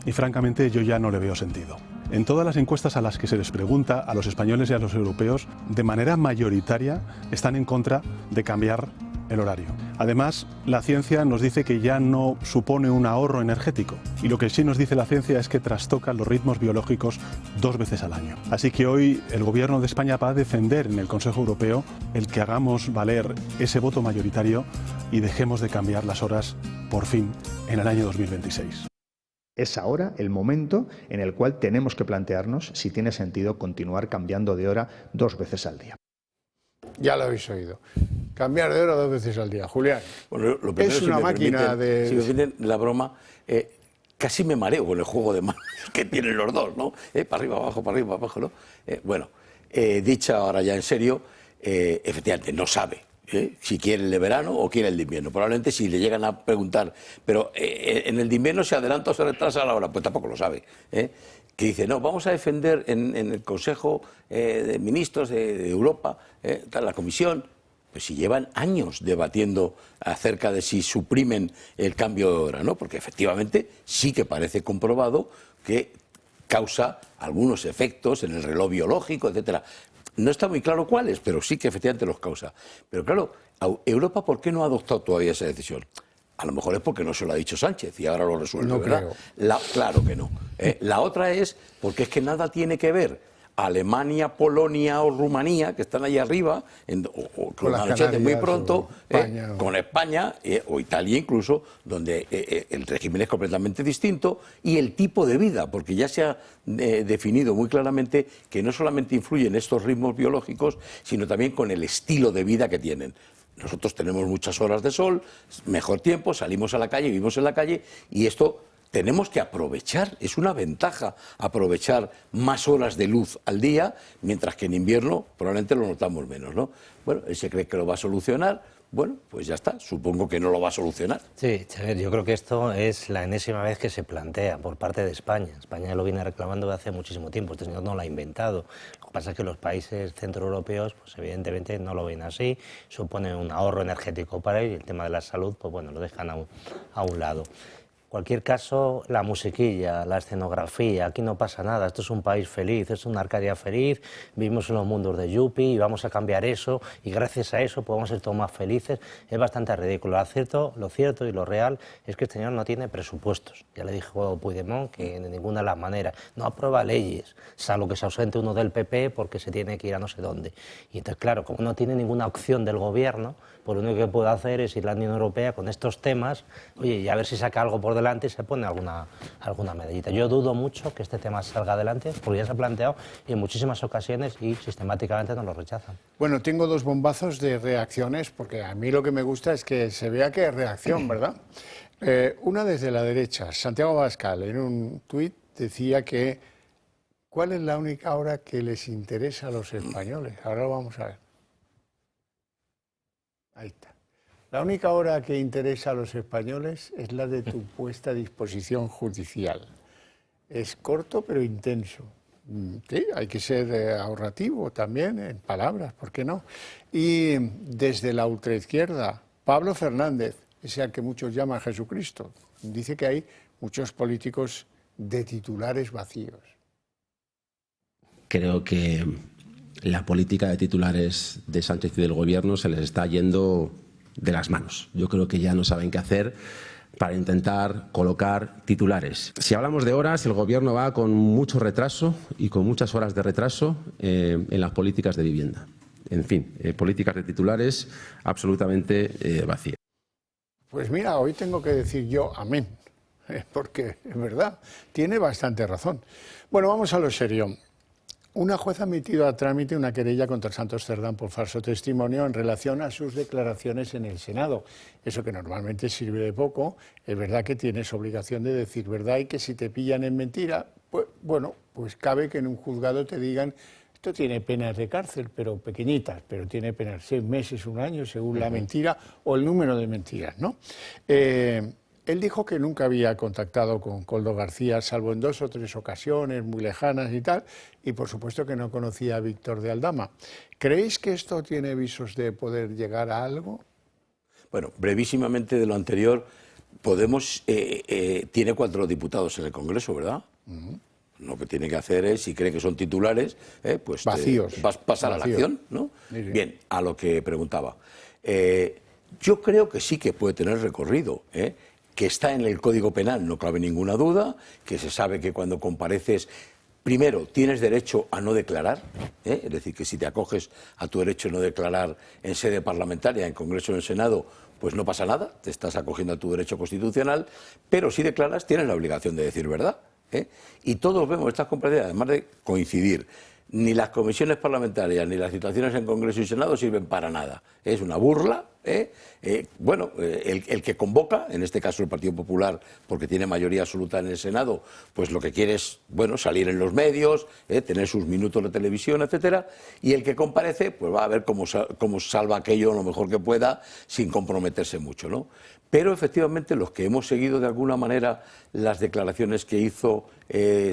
y francamente yo ya no le veo sentido. En todas las encuestas a las que se les pregunta a los españoles y a los europeos, de manera mayoritaria están en contra de cambiar el horario. Además, la ciencia nos dice que ya no supone un ahorro energético, y lo que sí nos dice la ciencia es que trastoca los ritmos biológicos 2 veces al año. Así que hoy el Gobierno de España va a defender en el Consejo Europeo el que hagamos valer ese voto mayoritario y dejemos de cambiar las horas, por fin, en el año 2026. Es ahora el momento en el cual tenemos que plantearnos si tiene sentido continuar cambiando de hora 2 veces al día. Ya lo habéis oído. Cambiar de hora 2 veces al día. Julián, bueno, lo primero, es una máquina de... Si me permiten la broma, casi me mareo con el juego de manos que tienen los dos, ¿no? Para arriba, abajo, ¿no? Bueno, dicha ahora ya en serio, efectivamente no sabe si quiere el de verano o quiere el de invierno. Probablemente si le llegan a preguntar, pero en el de invierno se adelanta o se retrasa la hora, pues tampoco lo sabe. Que dice, no, vamos a defender en el Consejo de Ministros de Europa, la Comisión, pues si llevan años debatiendo acerca de si suprimen el cambio de hora, ¿no? Porque efectivamente sí que parece comprobado que causa algunos efectos en el reloj biológico, etcétera. No está muy claro cuáles, pero sí que efectivamente los causa. Pero claro, Europa, ¿por qué no ha adoptado todavía esa decisión? A lo mejor es porque no se lo ha dicho Sánchez y ahora lo resuelve, no ¿verdad? Creo. Claro que no. La otra es porque es que nada tiene que ver Alemania, Polonia o Rumanía, que están ahí arriba, con la noche muy pronto, con España o Italia incluso, donde el régimen es completamente distinto, y el tipo de vida, porque ya se ha definido muy claramente que no solamente influyen estos ritmos biológicos, sino también con el estilo de vida que tienen. Nosotros tenemos muchas horas de sol, mejor tiempo, salimos a la calle, vivimos en la calle, y esto tenemos que aprovechar, es una ventaja aprovechar más horas de luz al día, mientras que en invierno probablemente lo notamos menos, ¿no? Bueno, él se cree que lo va a solucionar, bueno, pues ya está, supongo que no lo va a solucionar. Sí, Xavier, yo creo que esto es la enésima vez que se plantea por parte de España. España lo viene reclamando de hace muchísimo tiempo, este señor no lo ha inventado. Lo que pasa es que los países centroeuropeos, pues evidentemente no lo ven así, supone un ahorro energético para ellos, y el tema de la salud, pues bueno, lo dejan a un lado. En cualquier caso, la musiquilla, la escenografía, aquí no pasa nada, esto es un país feliz, es una Arcadia feliz, vivimos en los mundos de Yuppie y vamos a cambiar eso y gracias a eso podemos ser todos más felices, es bastante ridículo. Lo cierto y lo real es que este señor no tiene presupuestos, ya le dijo Puigdemont que de ninguna de las maneras, no aprueba leyes, salvo que se ausente uno del PP porque se tiene que ir a no sé dónde. Y entonces, claro, como no tiene ninguna opción del gobierno, pues lo único que puede hacer es ir a la Unión Europea con estos temas, oye, y a ver si saca algo por delante y se pone alguna medallita. Yo dudo mucho que este tema salga adelante, porque ya se ha planteado en muchísimas ocasiones y sistemáticamente nos lo rechazan. Bueno, tengo dos bombazos de reacciones, porque a mí lo que me gusta es que se vea que es reacción, ¿verdad? Una desde la derecha, Santiago Abascal, en un tuit decía que ¿cuál es la única hora que les interesa a los españoles? Ahora lo vamos a ver. Ahí está. La única hora que interesa a los españoles es la de tu puesta a disposición judicial. Es corto pero intenso. Sí, hay que ser ahorrativo también en palabras, ¿por qué no? Y desde la ultraizquierda, Pablo Fernández, ese al que muchos llaman Jesucristo, dice que hay muchos políticos de titulares vacíos. Creo que la política de titulares de Sánchez y del Gobierno se les está yendo de las manos. Yo creo que ya no saben qué hacer para intentar colocar titulares. Si hablamos de horas, el Gobierno va con mucho retraso y con muchas horas de retraso en las políticas de vivienda. En fin, políticas de titulares absolutamente vacías. Pues mira, hoy tengo que decir yo amén, porque es verdad, tiene bastante razón. Bueno, vamos a lo serio. Una jueza ha admitido a trámite una querella contra Santos Cerdán por falso testimonio en relación a sus declaraciones en el Senado. Eso que normalmente sirve de poco, es verdad que tienes obligación de decir verdad y que si te pillan en mentira, pues bueno, pues cabe que en un juzgado te digan esto tiene penas de cárcel, pero pequeñitas, pero tiene penas 6 meses, 1 año, según la mentira o el número de mentiras, ¿no? Él dijo que nunca había contactado con Koldo García, salvo en 2 o 3 ocasiones muy lejanas y tal, y por supuesto que no conocía a Víctor de Aldama. ¿Creéis que esto tiene visos de poder llegar a algo? Bueno, brevísimamente de lo anterior, Podemos tiene 4 diputados en el Congreso, ¿verdad? Lo que tiene que hacer es, si cree que son titulares, pues vacíos. Pasar a la acción, ¿no? Bien, a lo que preguntaba. Yo creo que sí que puede tener recorrido, que está en el Código Penal, no cabe ninguna duda, que se sabe que cuando compareces, primero, tienes derecho a no declarar, es decir, que si te acoges a tu derecho a no declarar en sede parlamentaria, en Congreso o en Senado, pues no pasa nada, te estás acogiendo a tu derecho constitucional, pero si declaras tienes la obligación de decir verdad. Y todos vemos estas comparecencias, además de coincidir, ni las comisiones parlamentarias ni las situaciones en Congreso y Senado sirven para nada. Es una burla. Bueno, el que convoca, en este caso el Partido Popular, porque tiene mayoría absoluta en el Senado, pues lo que quiere es, bueno, salir en los medios, tener sus minutos de televisión, etcétera, y el que comparece, pues va a ver cómo salva aquello lo mejor que pueda, sin comprometerse mucho, ¿no? Pero efectivamente los que hemos seguido de alguna manera las declaraciones que hizo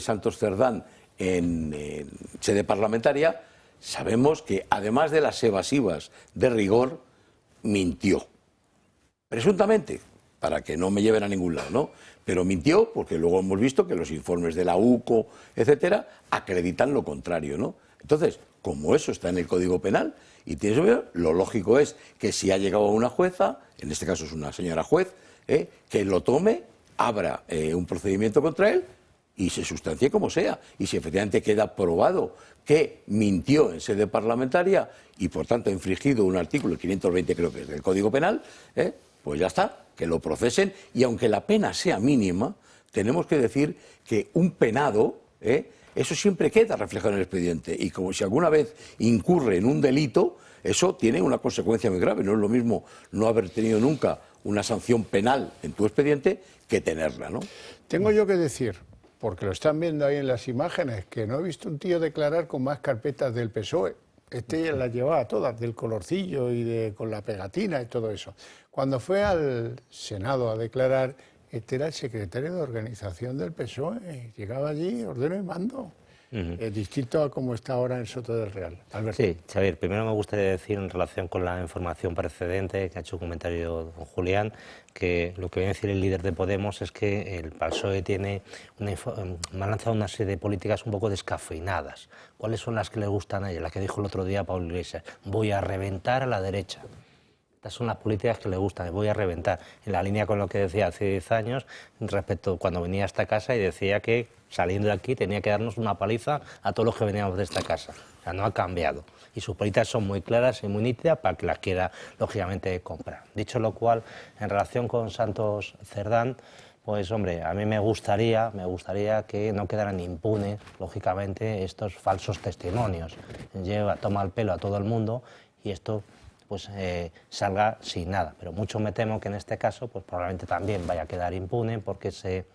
Santos Cerdán en sede parlamentaria, sabemos que además de las evasivas de rigor, mintió. Presuntamente, para que no me lleven a ningún lado, ¿no? Pero mintió porque luego hemos visto que los informes de la UCO, etcétera, acreditan lo contrario, ¿no? Entonces, como eso está en el Código Penal y tiene eso, lo lógico es que si ha llegado a una jueza, en este caso es una señora juez, que lo tome, abra un procedimiento contra él y se sustancie como sea. Y si efectivamente queda probado que mintió en sede parlamentaria y por tanto ha infringido un artículo, el 520 creo que es del Código Penal, pues ya está, que lo procesen. Y aunque la pena sea mínima, tenemos que decir que un penado, eso siempre queda reflejado en el expediente. Y como si alguna vez incurre en un delito, eso tiene una consecuencia muy grave. No es lo mismo no haber tenido nunca una sanción penal en tu expediente que tenerla, ¿no? Tengo yo que decir, porque lo están viendo ahí en las imágenes, que no he visto un tío declarar con más carpetas del PSOE. Este las llevaba todas, del colorcillo y con la pegatina y todo eso. Cuando fue al Senado a declarar, este era el secretario de organización del PSOE. Llegaba allí, ordeno y mando. Distinto a como está ahora en Soto del Real. Alberto. Sí, Xavier, primero me gustaría decir en relación con la información precedente que ha hecho un comentario don Julián, que lo que viene a decir el líder de Podemos es que el PSOE me ha lanzado una serie de políticas un poco descafeinadas. ¿Cuáles son las que le gustan a ella? Las que dijo el otro día Pablo Iglesias: voy a reventar a la derecha. Estas son las políticas que le gustan, voy a reventar. En la línea con lo que decía hace 10 años, respecto cuando venía a esta casa y decía que saliendo de aquí tenía que darnos una paliza a todos los que veníamos de esta casa. O sea, no ha cambiado. Y sus políticas son muy claras y muy nítidas para que las quiera, lógicamente, comprar. Dicho lo cual, en relación con Santos Cerdán, pues hombre, a mí me gustaría que no quedaran impunes, lógicamente, estos falsos testimonios. Toma el pelo a todo el mundo y esto pues salga sin nada. Pero mucho me temo que en este caso pues probablemente también vaya a quedar impune porque se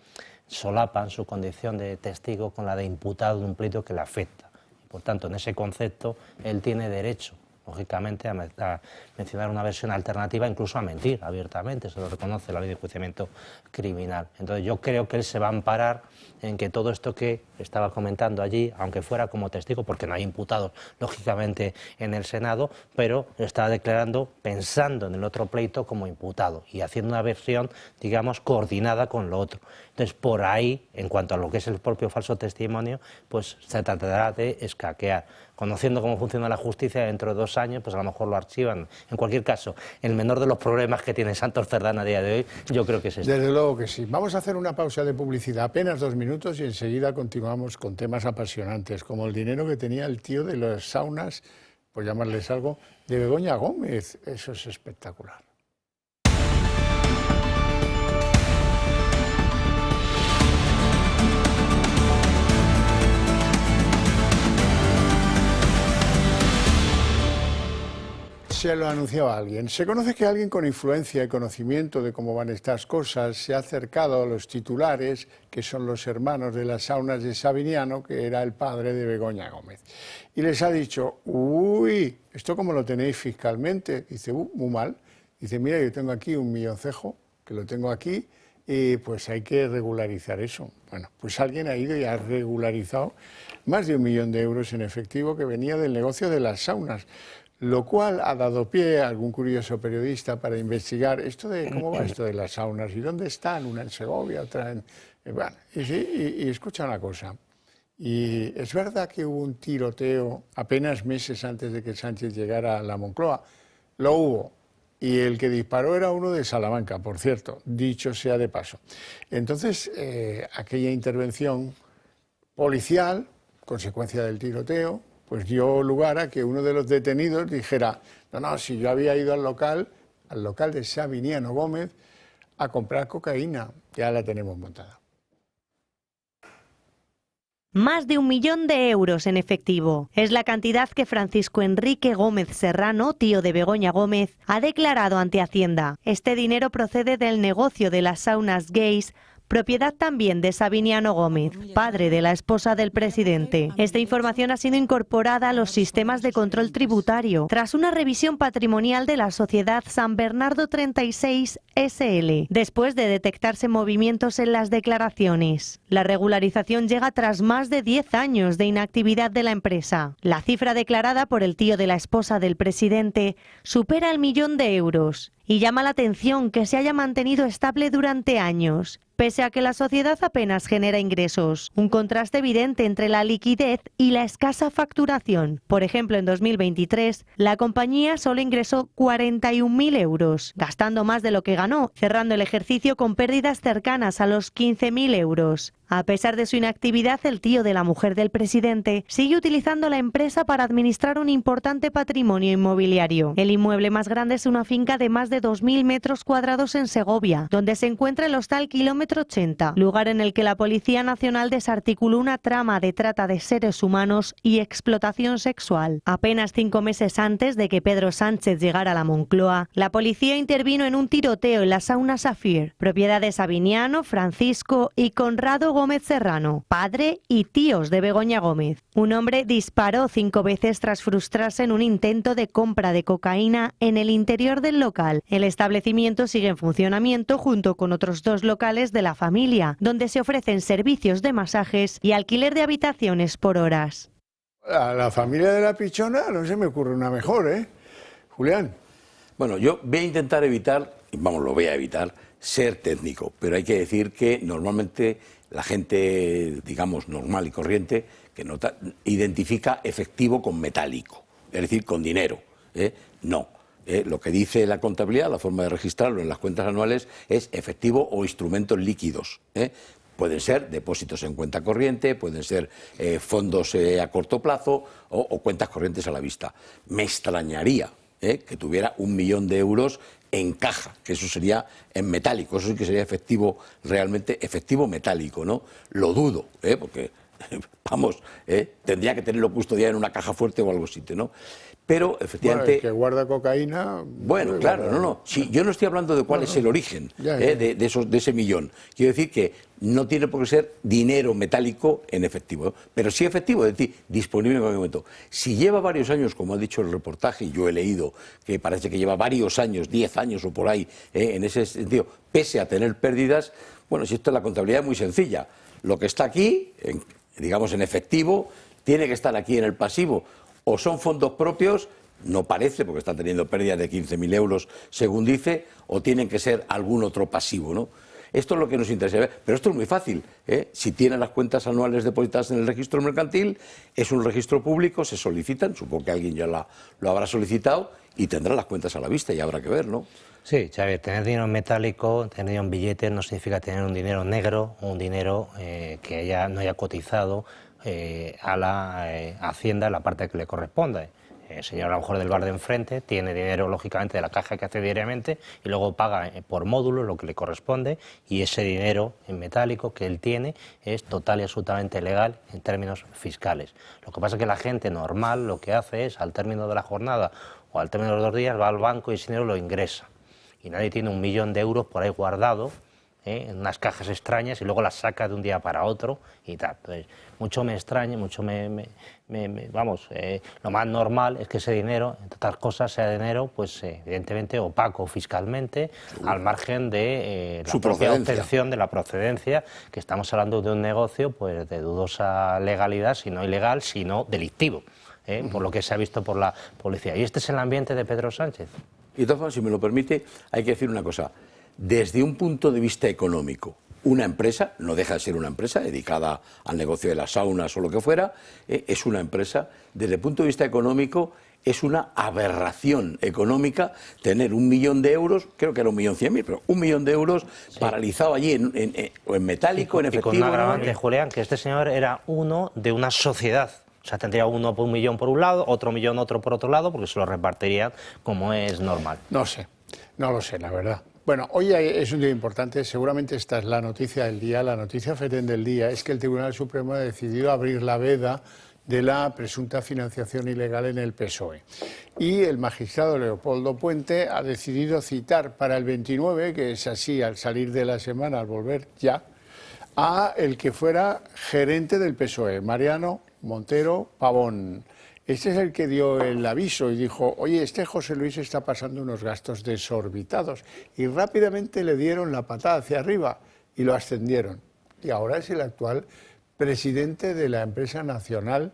solapan su condición de testigo con la de imputado de un pleito que le afecta. Y por tanto, en ese concepto, él tiene derecho, lógicamente, a mencionar una versión alternativa, incluso a mentir abiertamente, se lo reconoce la ley de enjuiciamiento criminal. Entonces yo creo que él se va a amparar en que todo esto que estaba comentando allí, aunque fuera como testigo, porque no hay imputados, lógicamente, en el Senado, pero estaba declarando, pensando en el otro pleito como imputado y haciendo una versión, digamos, coordinada con lo otro. Entonces, por ahí, en cuanto a lo que es el propio falso testimonio, pues se tratará de escaquear. Conociendo cómo funciona la justicia, dentro de 2 años, pues a lo mejor lo archivan. En cualquier caso, el menor de los problemas que tiene Santos Cerdán a día de hoy, yo creo que es este. Desde luego que sí. Vamos a hacer una pausa de publicidad, apenas 2 minutos, y enseguida continuamos con temas apasionantes, como el dinero que tenía el tío de las saunas, por llamarles algo, de Begoña Gómez. Eso es espectacular. Se lo anunciaba alguien. Se conoce que alguien con influencia y conocimiento de cómo van estas cosas se ha acercado a los titulares, que son los hermanos de las saunas de Sabiniano, que era el padre de Begoña Gómez. Y les ha dicho, uy, ¿esto cómo lo tenéis fiscalmente? Dice, muy mal. Dice, mira, yo tengo aquí 1 milloncejo, que lo tengo aquí, y pues hay que regularizar eso. Bueno, pues alguien ha ido y ha regularizado más de 1 millón de euros en efectivo que venía del negocio de las saunas. Lo cual ha dado pie a algún curioso periodista para investigar esto de cómo va esto de las saunas y dónde están, una en Segovia, otra en... Bueno, y escucha una cosa, y es verdad que hubo un tiroteo apenas meses antes de que Sánchez llegara a la Moncloa, lo hubo, y el que disparó era uno de Salamanca, por cierto, dicho sea de paso. Entonces, aquella intervención policial, consecuencia del tiroteo, pues dio lugar a que uno de los detenidos dijera, no, si yo había ido al local de Sabiniano Gómez a comprar cocaína, ya la tenemos montada. Más de 1 millón de euros en efectivo. Es la cantidad que Francisco Enrique Gómez Serrano, tío de Begoña Gómez, ha declarado ante Hacienda. Este dinero procede del negocio de las saunas gays, propiedad también de Sabiniano Gómez, padre de la esposa del presidente. Esta información ha sido incorporada a los sistemas de control tributario tras una revisión patrimonial de la sociedad San Bernardo 36 SL, después de detectarse movimientos en las declaraciones. La regularización llega tras más de 10 años de inactividad de la empresa. La cifra declarada por el tío de la esposa del presidente supera el 1 millón de euros. Y llama la atención que se haya mantenido estable durante años, pese a que la sociedad apenas genera ingresos. Un contraste evidente entre la liquidez y la escasa facturación. Por ejemplo, en 2023, la compañía solo ingresó 41.000 euros, gastando más de lo que ganó, cerrando el ejercicio con pérdidas cercanas a los 15.000 euros. A pesar de su inactividad, el tío de la mujer del presidente sigue utilizando la empresa para administrar un importante patrimonio inmobiliario. El inmueble más grande es una finca de más de 2.000 metros cuadrados en Segovia, donde se encuentra el hostal Kilómetro 80, lugar en el que la Policía Nacional desarticuló una trama de trata de seres humanos y explotación sexual. Apenas 5 meses antes de que Pedro Sánchez llegara a la Moncloa, la policía intervino en un tiroteo en la sauna Safir, propiedad de Sabiniano, Francisco y Conrado Gómez Serrano, padre y tíos de Begoña Gómez. Un hombre disparó 5 veces tras frustrarse en un intento de compra de cocaína en el interior del local. El establecimiento sigue en funcionamiento junto con otros 2 locales de la familia, donde se ofrecen servicios de masajes y alquiler de habitaciones por horas. A la familia de la Pichona no se me ocurre una mejor, ¿eh? Julián. Bueno, yo voy a intentar evitar, vamos, lo voy a evitar, ser técnico, pero hay que decir que normalmente la gente, digamos, normal y corriente, que nota, identifica efectivo con metálico, es decir, con dinero. No. Lo que dice la contabilidad, la forma de registrarlo en las cuentas anuales, es efectivo o instrumentos líquidos. Pueden ser depósitos en cuenta corriente, pueden ser fondos a corto plazo o cuentas corrientes a la vista. Me extrañaría que tuviera 1 millón de euros en caja, que eso sería en metálico, eso sí que sería efectivo, realmente efectivo metálico, ¿no? Lo dudo, porque, vamos, tendría que tenerlo custodiado en una caja fuerte o algo así, ¿no? Pero, efectivamente... Bueno, el que guarda cocaína... Bueno, claro, no. Sí, yo no estoy hablando de cuál es el origen de ese millón. Quiero decir que no tiene por qué ser dinero metálico en efectivo, ¿no? Pero sí efectivo, es decir, disponible en cualquier momento. Si lleva varios años, como ha dicho el reportaje, y yo he leído que parece que lleva varios años, 10 años o por ahí, en ese sentido, pese a tener pérdidas, bueno, si esto es la contabilidad es muy sencilla. Lo que está aquí, digamos en efectivo, tiene que estar aquí en el pasivo. O son fondos propios, no parece, porque está teniendo pérdidas de 15.000 euros, según dice, o tienen que ser algún otro pasivo, ¿no? Esto es lo que nos interesa ver, pero esto es muy fácil, Si tienen las cuentas anuales depositadas en el registro mercantil, es un registro público, se solicitan, supongo que alguien ya lo habrá solicitado, y tendrá las cuentas a la vista y habrá que ver, ¿no? Sí, Xavier, tener dinero metálico, tener dinero en billetes no significa tener un dinero negro, un dinero que no haya cotizado a la Hacienda la parte que le corresponde. El señor a lo mejor del bar de enfrente tiene dinero lógicamente de la caja que hace diariamente y luego paga por módulo lo que le corresponde, y ese dinero en metálico que él tiene es total y absolutamente legal en términos fiscales. Lo que pasa es que la gente normal lo que hace es, al término de la jornada o al término de los 2 días, va al banco y ese dinero lo ingresa. Y nadie tiene 1 millón de euros por ahí guardado en unas cajas extrañas y luego las saca de un día para otro y tal. Entonces, mucho me extraña, lo más normal es que ese dinero, entre otras cosas, sea dinero, pues evidentemente opaco fiscalmente, al margen de la propia obtención de la procedencia, que estamos hablando de un negocio pues de dudosa legalidad, si no ilegal, sino delictivo, por lo que se ha visto por la policía. Y este es el ambiente de Pedro Sánchez. Y de todas formas, si me lo permite, hay que decir una cosa. Desde un punto de vista económico, una empresa, no deja de ser una empresa dedicada al negocio de las saunas o lo que fuera, es una empresa, desde el punto de vista económico, es una aberración económica tener 1 millón de euros, creo que era 1.100.000, pero 1 millón de euros paralizado allí en metálico, en efectivo. Y con un agravante, Julián, que este señor era uno de una sociedad. O sea, tendría uno por 1 millón por un lado, otro millón otro por otro lado, porque se lo repartirían como es normal. No sé, no lo sé, la verdad. Bueno, hoy es un día importante, seguramente esta es la noticia del día, la noticia fetén del día es que el Tribunal Supremo ha decidido abrir la veda de la presunta financiación ilegal en el PSOE. Y el magistrado Leopoldo Puente ha decidido citar para el 29, que es así al salir de la semana, al volver ya, a el que fuera gerente del PSOE, Mariano Montero Pavón. Este es el que dio el aviso y dijo, oye, este José Luis está pasando unos gastos desorbitados. Y rápidamente le dieron la patada hacia arriba y lo ascendieron. Y ahora es el actual presidente de la empresa nacional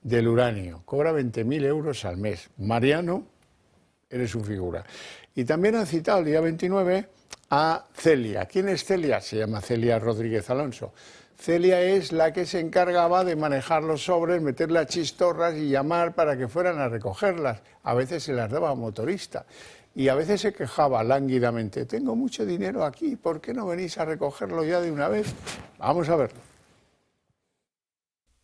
del uranio. Cobra 20.000 euros al mes. Mariano, eres su figura. Y también han citado el día 29 a Celia. ¿Quién es Celia? Se llama Celia Rodríguez Alonso. Celia es la que se encargaba de manejar los sobres, meter las chistorras y llamar para que fueran a recogerlas. A veces se las daba a motorista y a veces se quejaba lánguidamente. Tengo mucho dinero aquí, ¿por qué no venís a recogerlo ya de una vez? Vamos a verlo.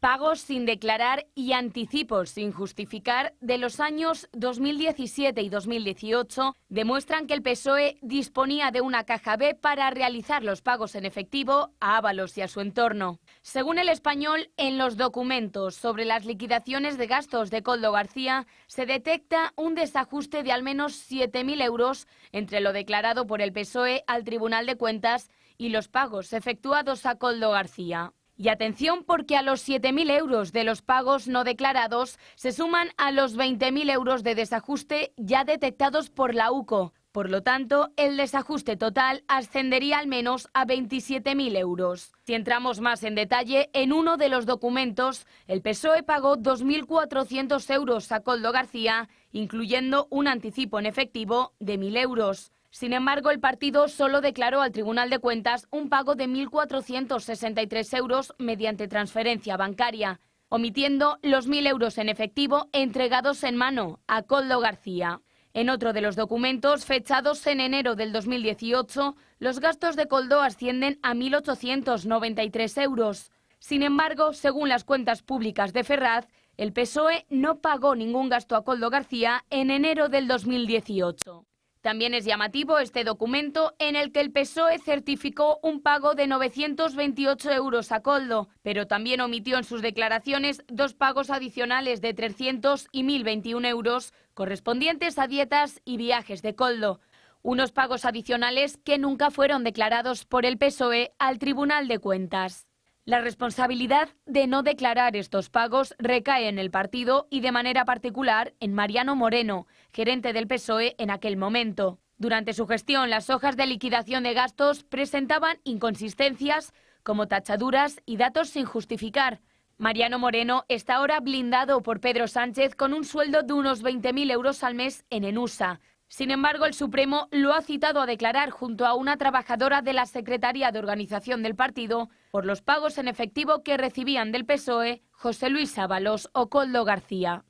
Pagos sin declarar y anticipos sin justificar de los años 2017 y 2018 demuestran que el PSOE disponía de una caja B para realizar los pagos en efectivo a Ábalos y a su entorno. Según El Español, en los documentos sobre las liquidaciones de gastos de Koldo García se detecta un desajuste de al menos 7.000 euros entre lo declarado por el PSOE al Tribunal de Cuentas y los pagos efectuados a Koldo García. Y atención, porque a los 7.000 euros de los pagos no declarados se suman a los 20.000 euros de desajuste ya detectados por la UCO. Por lo tanto, el desajuste total ascendería al menos a 27.000 euros. Si entramos más en detalle, en uno de los documentos, el PSOE pagó 2.400 euros a Koldo García, incluyendo un anticipo en efectivo de 1.000 euros. Sin embargo, el partido solo declaró al Tribunal de Cuentas un pago de 1.463 euros mediante transferencia bancaria, omitiendo los 1.000 euros en efectivo entregados en mano a Koldo García. En otro de los documentos, fechados en enero del 2018, los gastos de Koldo ascienden a 1.893 euros. Sin embargo, según las cuentas públicas de Ferraz, el PSOE no pagó ningún gasto a Koldo García en enero del 2018. También es llamativo este documento en el que el PSOE certificó un pago de 928 euros a Koldo, pero también omitió en sus declaraciones dos pagos adicionales de 300 y 1.021 euros correspondientes a dietas y viajes de Koldo. Unos pagos adicionales que nunca fueron declarados por el PSOE al Tribunal de Cuentas. La responsabilidad de no declarar estos pagos recae en el partido y de manera particular en Mariano Moreno, gerente del PSOE en aquel momento. Durante su gestión, las hojas de liquidación de gastos presentaban inconsistencias como tachaduras y datos sin justificar. Mariano Moreno está ahora blindado por Pedro Sánchez con un sueldo de unos 20.000 euros al mes en Enusa. Sin embargo, el Supremo lo ha citado a declarar junto a una trabajadora de la Secretaría de Organización del partido por los pagos en efectivo que recibían del PSOE José Luis Ábalos o Koldo García.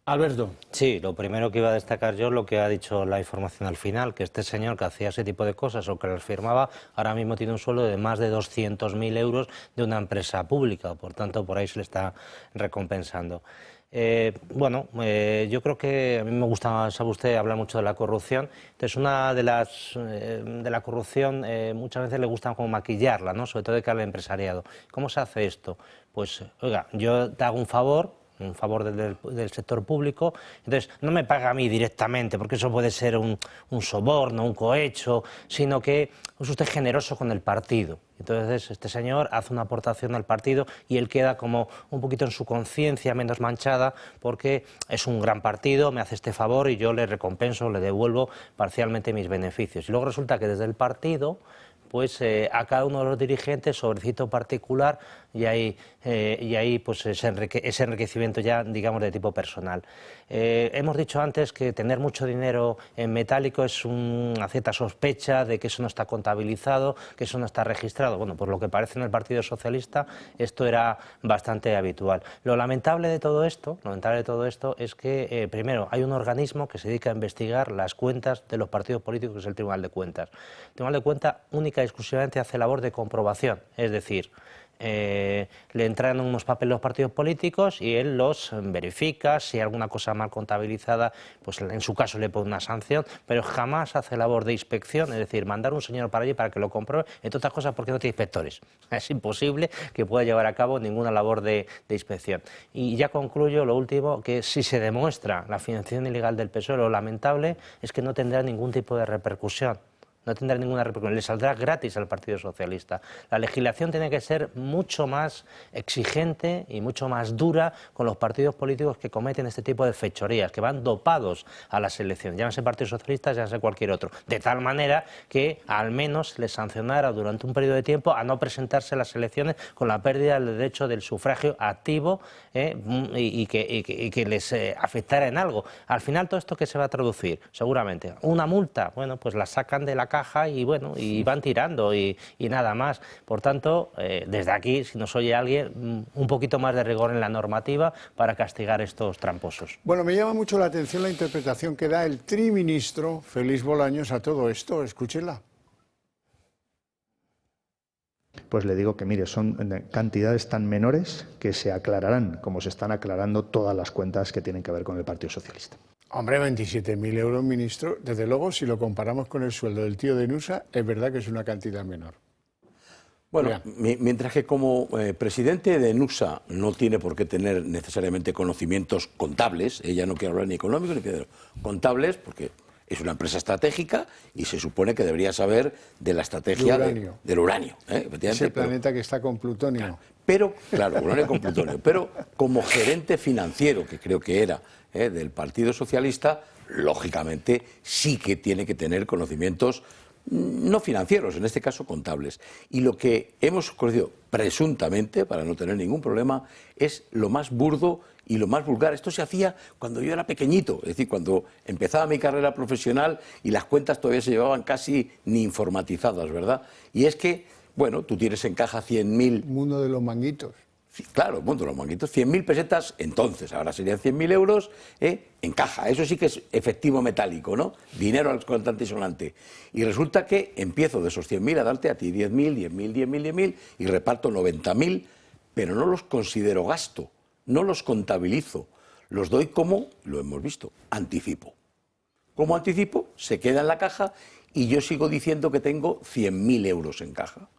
Alberto. Sí, lo primero que iba a destacar yo es lo que ha dicho la información al final, que este señor que hacía ese tipo de cosas o que las firmaba, ahora mismo tiene un sueldo de más de 200.000 euros de una empresa pública, por tanto, por ahí se le está recompensando. Yo creo que a mí me gusta, sabe usted, hablar mucho de la corrupción. Entonces, una de la corrupción muchas veces le gusta como maquillarla, ¿no? Sobre todo de cara al empresariado. ¿Cómo se hace esto? Pues, oiga, yo te hago un favor del sector público, entonces no me paga a mí directamente, porque eso puede ser un soborno, un cohecho, sino que es usted generoso con el partido. Entonces este señor hace una aportación al partido y él queda como un poquito en su conciencia menos manchada porque es un gran partido, me hace este favor y yo le recompenso, le devuelvo parcialmente mis beneficios. Y luego resulta que desde el partido pues a cada uno de los dirigentes sobrecito particular y ahí pues ese enriquecimiento ya, digamos, de tipo personal. Hemos dicho antes que tener mucho dinero en metálico es una cierta sospecha de que eso no está contabilizado, que eso no está registrado. Bueno, por lo que parece en el Partido Socialista esto era bastante habitual. Lo lamentable de todo esto es que, primero, hay un organismo que se dedica a investigar las cuentas de los partidos políticos, que es el Tribunal de Cuentas. El Tribunal de Cuentas única y exclusivamente hace labor de comprobación, es decir, le entran unos papeles a los partidos políticos y él los verifica, si hay alguna cosa mal contabilizada, pues en su caso le pone una sanción, pero jamás hace labor de inspección, es decir, mandar un señor para allí para que lo compruebe, entre otras cosas porque no tiene inspectores. Es imposible que pueda llevar a cabo ninguna labor de inspección. Y ya concluyo, lo último, que si se demuestra la financiación ilegal del PSOE, lo lamentable es que no tendrá ningún tipo de repercusión. No tendrá ninguna repercusión, le saldrá gratis al Partido Socialista. La legislación tiene que ser mucho más exigente y mucho más dura con los partidos políticos que cometen este tipo de fechorías, que van dopados a las elecciones, llámese Partido Socialista, llámese cualquier otro, de tal manera que al menos les sancionara durante un periodo de tiempo a no presentarse a las elecciones con la pérdida del derecho del sufragio activo y que les afectara en algo. Al final, todo esto, ¿qué se va a traducir? Seguramente una multa, bueno, pues la sacan de la caja y bueno, y van tirando y nada más. Por tanto, desde aquí, si nos oye alguien, un poquito más de rigor en la normativa para castigar estos tramposos. Bueno, me llama mucho la atención la interpretación que da el triministro Félix Bolaños a todo esto. Escúchela. Pues le digo que, mire, son cantidades tan menores que se aclararán, como se están aclarando todas las cuentas que tienen que ver con el Partido Socialista. Hombre, 27.000 euros, ministro. Desde luego, si lo comparamos con el sueldo del tío de Nusa, es verdad que es una cantidad menor. Bueno, mientras que como presidente de NUSA no tiene por qué tener necesariamente conocimientos contables, ella no quiere hablar ni económicos ni contables, porque es una empresa estratégica y se supone que debería saber de la estrategia del uranio. Ese planeta que está con plutonio. Pero, claro, uranio con plutonio. Pero como gerente financiero, que creo que era, del Partido Socialista, lógicamente sí que tiene que tener conocimientos no financieros, en este caso contables. Y lo que hemos conocido presuntamente, para no tener ningún problema, es lo más burdo y lo más vulgar. Esto se hacía cuando yo era pequeñito, es decir, cuando empezaba mi carrera profesional y las cuentas todavía se llevaban casi ni informatizadas, ¿verdad? Y es que, bueno, tú tienes en caja 100.000... Mundo de los manguitos. Claro, el mundo de los manguitos, 100.000 pesetas entonces, ahora serían 100.000 euros en caja. Eso sí que es efectivo metálico, ¿no? Dinero al contante y sonante. Y resulta que empiezo de esos 100.000 a darte a ti 10.000, 10.000, 10.000, 10.000 y reparto 90.000, pero no los considero gasto, no los contabilizo, los doy como, lo hemos visto, anticipo. Como anticipo, se queda en la caja y yo sigo diciendo que tengo 100.000 euros en caja.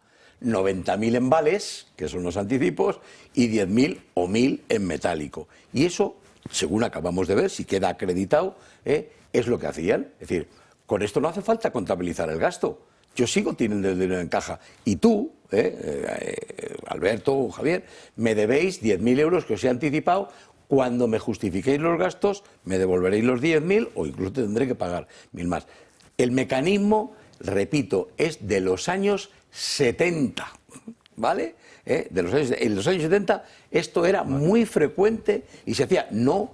90.000 en vales, que son los anticipos, y 10.000 o 1.000 en metálico. Y eso, según acabamos de ver, si queda acreditado, es lo que hacían. Es decir, con esto no hace falta contabilizar el gasto. Yo sigo teniendo el dinero en caja. Y tú, Alberto o Javier, me debéis 10.000 euros que os he anticipado. Cuando me justifiquéis los gastos, me devolveréis los 10.000 o incluso tendré que pagar 1.000 más. El mecanismo, repito, es de los años 70, ¿vale? En los años 70 esto era muy frecuente y se hacía no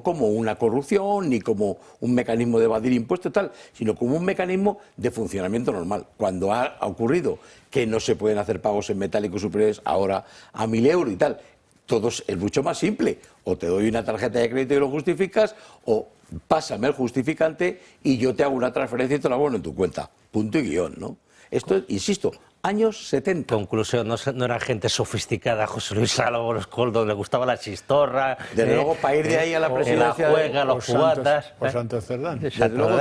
como una corrupción ni como un mecanismo de evadir impuestos y tal, sino como un mecanismo de funcionamiento normal. Cuando ha ocurrido que no se pueden hacer pagos en metálicos superiores ahora a 1.000 euros y tal, todo es mucho más simple. O te doy una tarjeta de crédito y lo justificas, o pásame el justificante y yo te hago una transferencia y te la abono en tu cuenta. Punto y guión, ¿no? Esto, insisto, años 70. Conclusión, no era gente sofisticada, José Luis Salvo, los coldos, le gustaba la chistorra. Desde luego, para ir de ahí a la presidencia... La juega, los cubatas... O Santos Cerdán. Desde luego,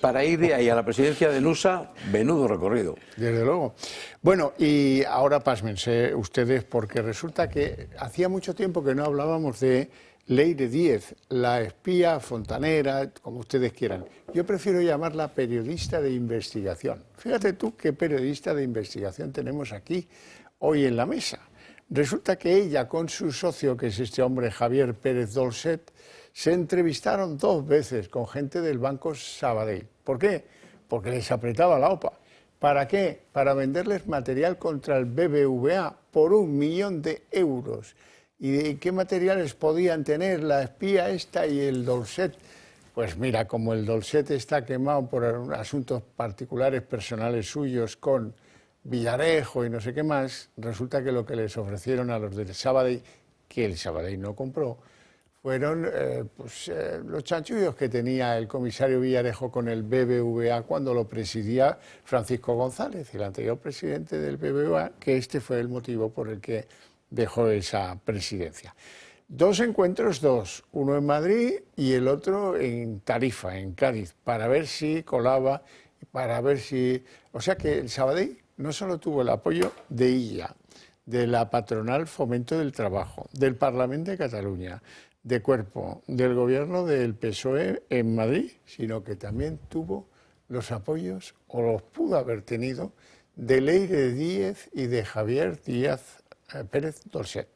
para ir de ahí a la presidencia de NUSA, menudo recorrido. Desde luego. Bueno, y ahora pásmense ustedes, porque resulta que hacía mucho tiempo que no hablábamos de Leire Díez, la espía fontanera, como ustedes quieran. Yo prefiero llamarla periodista de investigación. Fíjate tú qué periodista de investigación tenemos aquí hoy en la mesa. Resulta que ella con su socio, que es este hombre Javier Pérez Dolcet, se entrevistaron 2 veces con gente del Banco Sabadell. ¿Por qué? Porque les apretaba la OPA. ¿Para qué? Para venderles material contra el BBVA por 1 millón de euros. ¿Y qué materiales podían tener la espía esta y el Dolcet? Pues mira, como el Dolcet está quemado por asuntos particulares personales suyos con Villarejo y no sé qué más, resulta que lo que les ofrecieron a los del Sabadell, que el Sabadell no compró, fueron los chanchullos que tenía el comisario Villarejo con el BBVA cuando lo presidía Francisco González, el anterior presidente del BBVA, que este fue el motivo por el que dejó esa presidencia. 2 encuentros, uno en Madrid y el otro en Tarifa, en Cádiz, para ver si colaba, para ver si... O sea que el Sabadell no solo tuvo el apoyo de ella, de la patronal Fomento del Trabajo, del Parlamento de Cataluña, de Cuerpo, del gobierno del PSOE en Madrid, sino que también tuvo los apoyos, o los pudo haber tenido, de Leire Díez y de Javier Pérez Dolcet.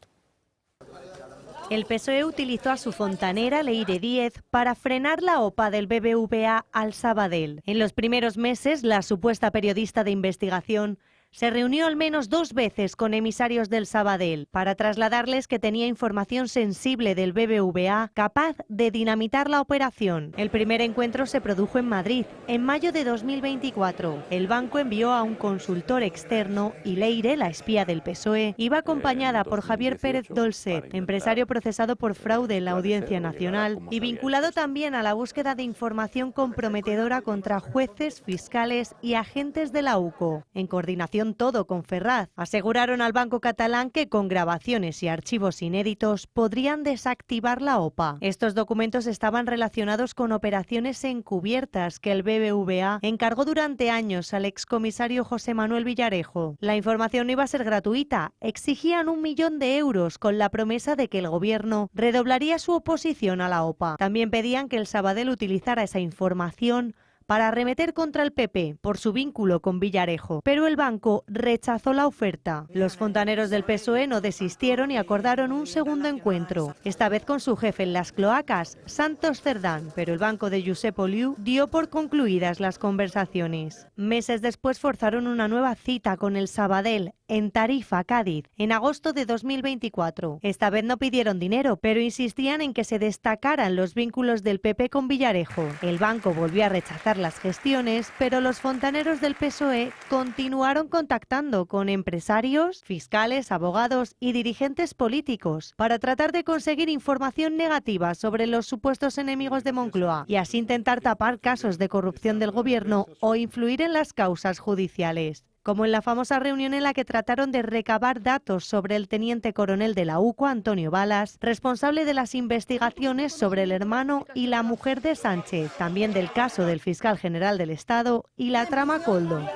El PSOE utilizó a su fontanera Leire Díez para frenar la OPA del BBVA al Sabadell. En los primeros meses, la supuesta periodista de investigación se reunió al menos 2 veces con emisarios del Sabadell para trasladarles que tenía información sensible del BBVA capaz de dinamitar la operación. El primer encuentro se produjo en Madrid, en mayo de 2024. El banco envió a un consultor externo y Leire, la espía del PSOE, iba acompañada por Javier Pérez Dolcet, empresario procesado por fraude en la Audiencia Nacional y vinculado también a la búsqueda de información comprometedora contra jueces, fiscales y agentes de la UCO. En coordinación todo con Ferraz. Aseguraron al banco catalán que con grabaciones y archivos inéditos podrían desactivar la OPA. Estos documentos estaban relacionados con operaciones encubiertas que el BBVA encargó durante años al excomisario José Manuel Villarejo. La información no iba a ser gratuita. Exigían 1 millón de euros con la promesa de que el gobierno redoblaría su oposición a la OPA. También pedían que el Sabadell utilizara esa información para arremeter contra el PP por su vínculo con Villarejo, pero el banco rechazó la oferta. Los fontaneros del PSOE no desistieron y acordaron un segundo encuentro, esta vez con su jefe en las cloacas, Santos Cerdán, pero el banco de Josep Oliu dio por concluidas las conversaciones. Meses después forzaron una nueva cita con el Sabadell en Tarifa, Cádiz, en agosto de 2024. Esta vez no pidieron dinero, pero insistían en que se destacaran los vínculos del PP con Villarejo. El banco volvió a rechazar las gestiones, pero los fontaneros del PSOE continuaron contactando con empresarios, fiscales, abogados y dirigentes políticos para tratar de conseguir información negativa sobre los supuestos enemigos de Moncloa y así intentar tapar casos de corrupción del gobierno o influir en las causas judiciales. Como en la famosa reunión en la que trataron de recabar datos sobre el teniente coronel de la UCO, Antonio Balas, responsable de las investigaciones sobre el hermano y la mujer de Sánchez, también del caso del fiscal general del Estado y la trama Koldo.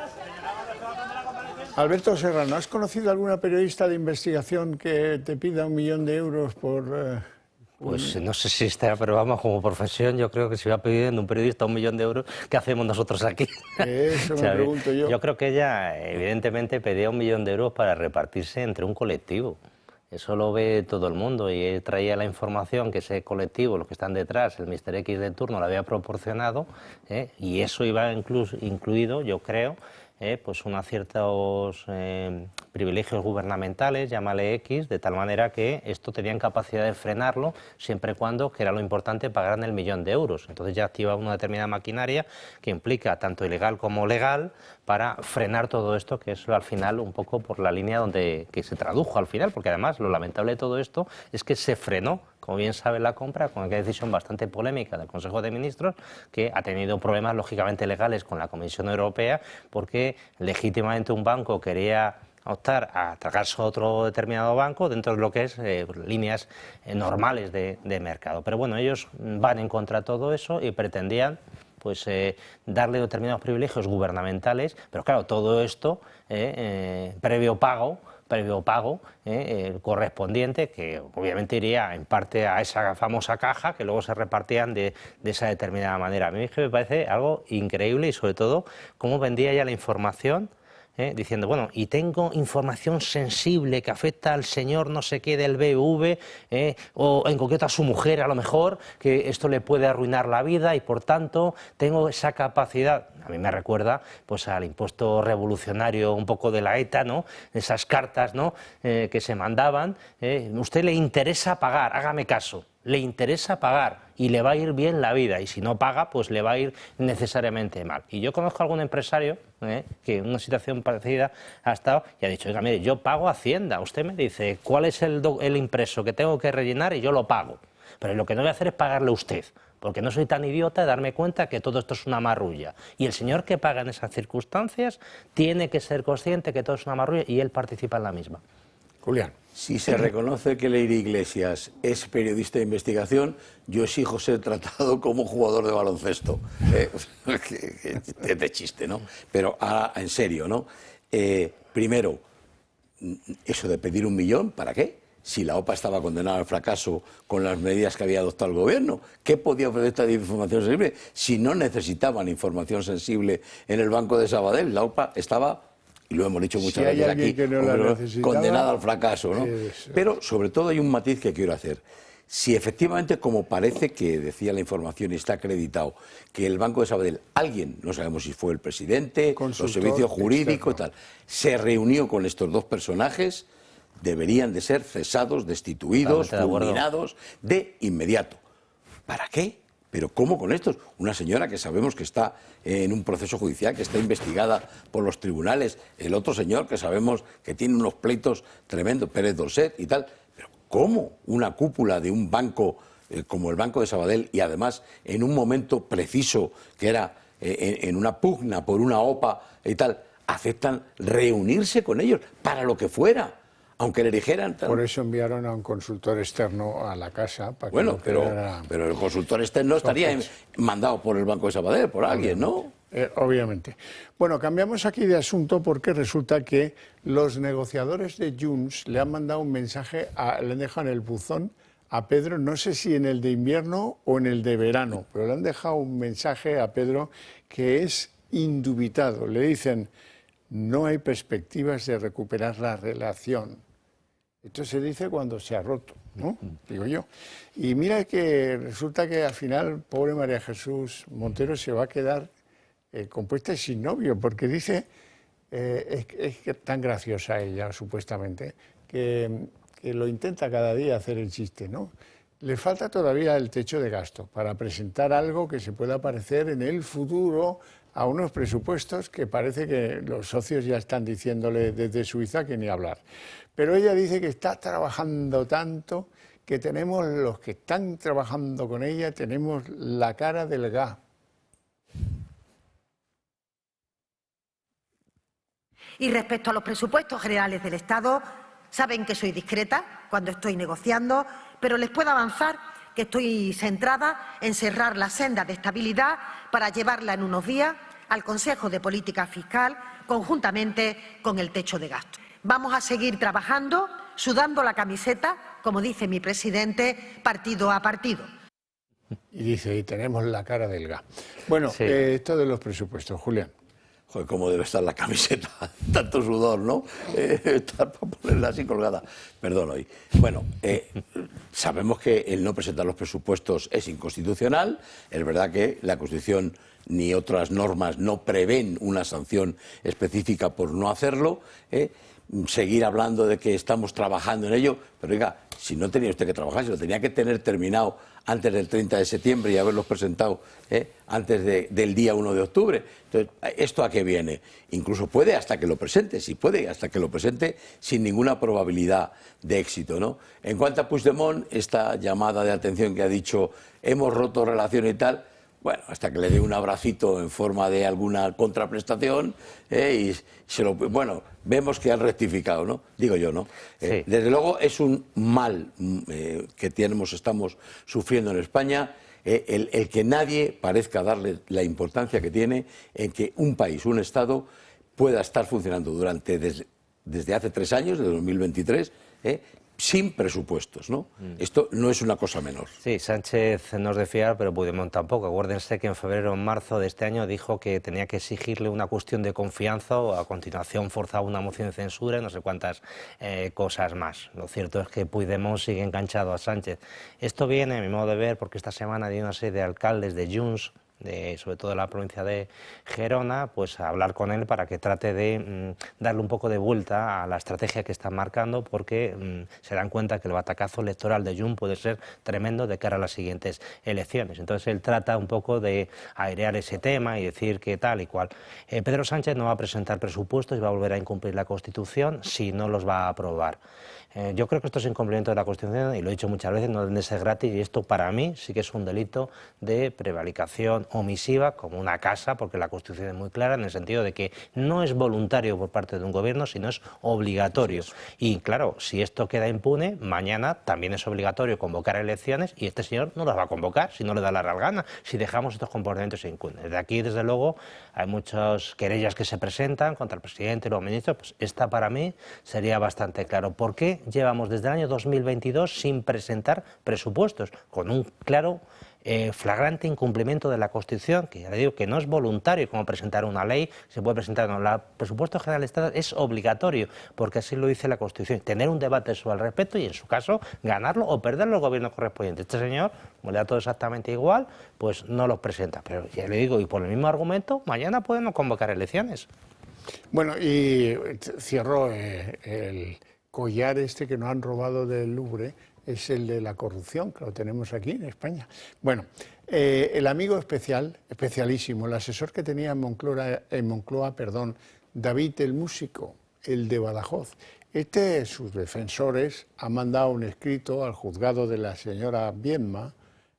Alberto Serrano, ¿has conocido alguna periodista de investigación que te pida 1 millón de euros por...? Pues no sé si está, pero vamos, como profesión, yo creo que si va pidiendo un periodista 1 millón de euros, ¿qué hacemos nosotros aquí? Eso me pregunto yo. Yo creo que ella, evidentemente, pedía 1 millón de euros para repartirse entre un colectivo. Eso lo ve todo el mundo y él traía la información que ese colectivo, los que están detrás, el Mr. X de turno, le había proporcionado, y eso iba incluido, yo creo, pues unos ciertos privilegios gubernamentales, llámale X, de tal manera que esto tenían capacidad de frenarlo siempre y cuando, que era lo importante, pagaran el 1 millón de euros. Entonces ya activa una determinada maquinaria que implica tanto ilegal como legal para frenar todo esto, que es al final un poco por la línea que se tradujo al final, porque además lo lamentable de todo esto es que se frenó, como bien sabe, la compra con aquella decisión bastante polémica del Consejo de Ministros, que ha tenido problemas lógicamente legales con la Comisión Europea, porque legítimamente un banco quería optar a tragarse a otro determinado banco dentro de lo que es líneas normales de mercado. Pero bueno, ellos van en contra de todo eso y pretendían pues darle determinados privilegios gubernamentales, pero claro, todo esto previo pago correspondiente, que obviamente iría en parte a esa famosa caja que luego se repartían de esa determinada manera. A mí me parece algo increíble y sobre todo cómo vendía ya la información, diciendo, bueno, y tengo información sensible que afecta al señor no sé qué del BBV, o en concreto a su mujer a lo mejor, que esto le puede arruinar la vida y por tanto tengo esa capacidad. A mí me recuerda pues al impuesto revolucionario un poco de la ETA, ¿no? Esas cartas, ¿no? Que se mandaban. Usted le interesa pagar, hágame caso. Le interesa pagar y le va a ir bien la vida, y si no paga, pues le va a ir necesariamente mal. Y yo conozco a algún empresario que en una situación parecida ha estado y ha dicho, oiga, mire, yo pago Hacienda, usted me dice cuál es el impreso que tengo que rellenar y yo lo pago, pero lo que no voy a hacer es pagarle a usted, porque no soy tan idiota de darme cuenta que todo esto es una marrulla. Y el señor que paga en esas circunstancias tiene que ser consciente que todo es una marrulla y él participa en la misma. Julián. Si se reconoce que Leire Iglesias es periodista de investigación, yo exijo ser tratado como jugador de baloncesto. Es de chiste, ¿no? Pero en serio, ¿no? Primero, eso de pedir 1 millón, ¿para qué? Si la OPA estaba condenada al fracaso con las medidas que había adoptado el gobierno, ¿qué podía ofrecer esta información sensible? Si no necesitaban información sensible en el Banco de Sabadell, la OPA estaba, y lo hemos dicho muchas veces aquí, condenada al fracaso, ¿no? Pero sobre todo hay un matiz que quiero hacer. si efectivamente, como parece que decía la información y está acreditado, que el Banco de Sabadell, alguien, no sabemos si fue el presidente, los servicios jurídicos y tal, se reunió con estos dos personajes, deberían de ser cesados, destituidos, fulminados de inmediato. ¿Para qué? ¿Pero cómo con estos? Una señora que sabemos que está en un proceso judicial, que está investigada por los tribunales, el otro señor que sabemos que tiene unos pleitos tremendos, Pérez Dolcet y tal. ¿Pero cómo una cúpula de un banco como el Banco de Sabadell, y además en un momento preciso que era en una pugna por una OPA y tal, aceptan reunirse con ellos para lo que fuera? Aunque le dijeran... Por eso enviaron a un consultor externo a la casa. Para bueno, que pero el consultor externo estaría mandado por el Banco de Sabadell, por alguien, ¿no? Obviamente. Bueno, cambiamos aquí de asunto porque resulta que los negociadores de Junts le han mandado un mensaje, le han dejado en el buzón a Pedro, no sé si en el de invierno o en el de verano, pero le han dejado un mensaje a Pedro que es indubitado. Le dicen, no hay perspectivas de recuperar la relación. Esto se dice cuando se ha roto, ¿no? Digo yo. Y mira que resulta que al final, pobre María Jesús Montero se va a quedar compuesta y sin novio, porque dice, es que tan graciosa ella, supuestamente, que lo intenta cada día hacer el chiste, ¿no? Le falta todavía el techo de gasto para presentar algo que se pueda parecer en el futuro a unos presupuestos que parece que los socios ya están diciéndole desde Suiza que ni hablar. Pero ella dice que está trabajando tanto que tenemos, los que están trabajando con ella, tenemos la cara del gas. Y respecto a los presupuestos generales del Estado, saben que soy discreta cuando estoy negociando, pero les puedo avanzar que estoy centrada en cerrar la senda de estabilidad para llevarla en unos días al Consejo de Política Fiscal conjuntamente con el techo de gasto. Vamos a seguir trabajando, sudando la camiseta, como dice mi presidente, partido a partido. Y dice, y tenemos la cara del gas. Bueno, esto de los presupuestos, Julián. Joder, cómo debe estar la camiseta, tanto sudor, ¿no? Estar para ponerla así colgada. Perdón hoy. Bueno, sabemos que el no presentar los presupuestos es inconstitucional. Es verdad que la Constitución ni otras normas no prevén una sanción específica por no hacerlo. Seguir hablando de que estamos trabajando en ello, pero oiga, si no tenía usted que trabajar, si lo tenía que tener terminado antes del 30 de septiembre y haberlos presentado antes del día 1 de octubre. Entonces, ¿esto a qué viene? Incluso puede hasta que lo presente, si puede, hasta que lo presente sin ninguna probabilidad de éxito, ¿no? En cuanto a Puigdemont, esta llamada de atención que ha dicho, hemos roto relación y tal, bueno, hasta que le dé un abracito en forma de alguna contraprestación y bueno, vemos que han rectificado, ¿no? Digo yo, ¿no? Sí. Desde luego es un mal que estamos sufriendo en España, el que nadie parezca darle la importancia que tiene en que un país, un Estado, pueda estar funcionando desde hace 3 años, de 2023, sin presupuestos, ¿no? Esto no es una cosa menor. Sí, Sánchez no es de fiar, pero Puigdemont tampoco. Acuérdense que en febrero o marzo de este año dijo que tenía que exigirle una cuestión de confianza o a continuación forzaba una moción de censura y no sé cuántas cosas más. Lo cierto es que Puigdemont sigue enganchado a Sánchez. Esto viene, a mi modo de ver, porque esta semana hay una serie de alcaldes de Junts, sobre todo de la provincia de Gerona, pues a hablar con él para que trate de darle un poco de vuelta a la estrategia que están marcando, porque se dan cuenta que el batacazo electoral de Junts puede ser tremendo de cara a las siguientes elecciones. Entonces él trata un poco de airear ese tema y decir que tal y cual. Pedro Sánchez no va a presentar presupuestos y va a volver a incumplir la Constitución si no los va a aprobar. Yo creo que esto es incumplimiento de la Constitución y lo he dicho muchas veces, no deben de ser gratis, y esto para mí sí que es un delito de prevaricación omisiva como una casa, porque la Constitución es muy clara en el sentido de que no es voluntario por parte de un gobierno, sino es obligatorio. Y claro, si esto queda impune, mañana también es obligatorio convocar elecciones y este señor no las va a convocar si no le da la real gana, si dejamos estos comportamientos impunes. Desde aquí, desde luego, hay muchas querellas que se presentan contra el presidente y los ministros, pues esta para mí sería bastante claro. ¿Por qué llevamos desde el año 2022 sin presentar presupuestos? Con un claro flagrante incumplimiento de la Constitución, que ya le digo que no es voluntario como presentar una ley, se puede presentar, no, el presupuesto general del Estado es obligatorio, porque así lo dice la Constitución, tener un debate sobre el respecto y en su caso ganarlo o perderlo el gobierno correspondiente. Este señor, como le da todo exactamente igual, pues no los presenta, pero ya le digo, y por el mismo argumento, mañana podemos convocar elecciones. Bueno, y cierro el collar este que nos han robado del Louvre, es el de la corrupción, que lo tenemos aquí en España. Bueno, el amigo especialísimo, el asesor que tenía en Moncloa, David el músico, el de Badajoz. Sus defensores han mandado un escrito al juzgado de la señora Viedma,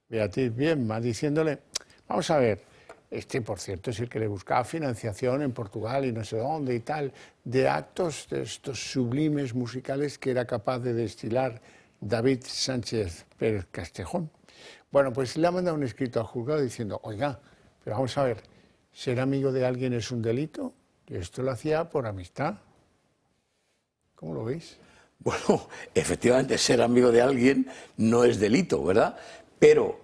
Beatriz Viedma, diciéndole, vamos a ver, por cierto, es el que le buscaba financiación en Portugal y no sé dónde y tal, de actos de estos sublimes musicales que era capaz de destilar David Sánchez Pérez Castejón. Bueno, pues le ha mandado un escrito al juzgado diciendo, oiga, pero vamos a ver, ¿ser amigo de alguien es un delito? Y esto lo hacía por amistad. ¿Cómo lo veis? Bueno, efectivamente, ser amigo de alguien no es delito, ¿verdad? Pero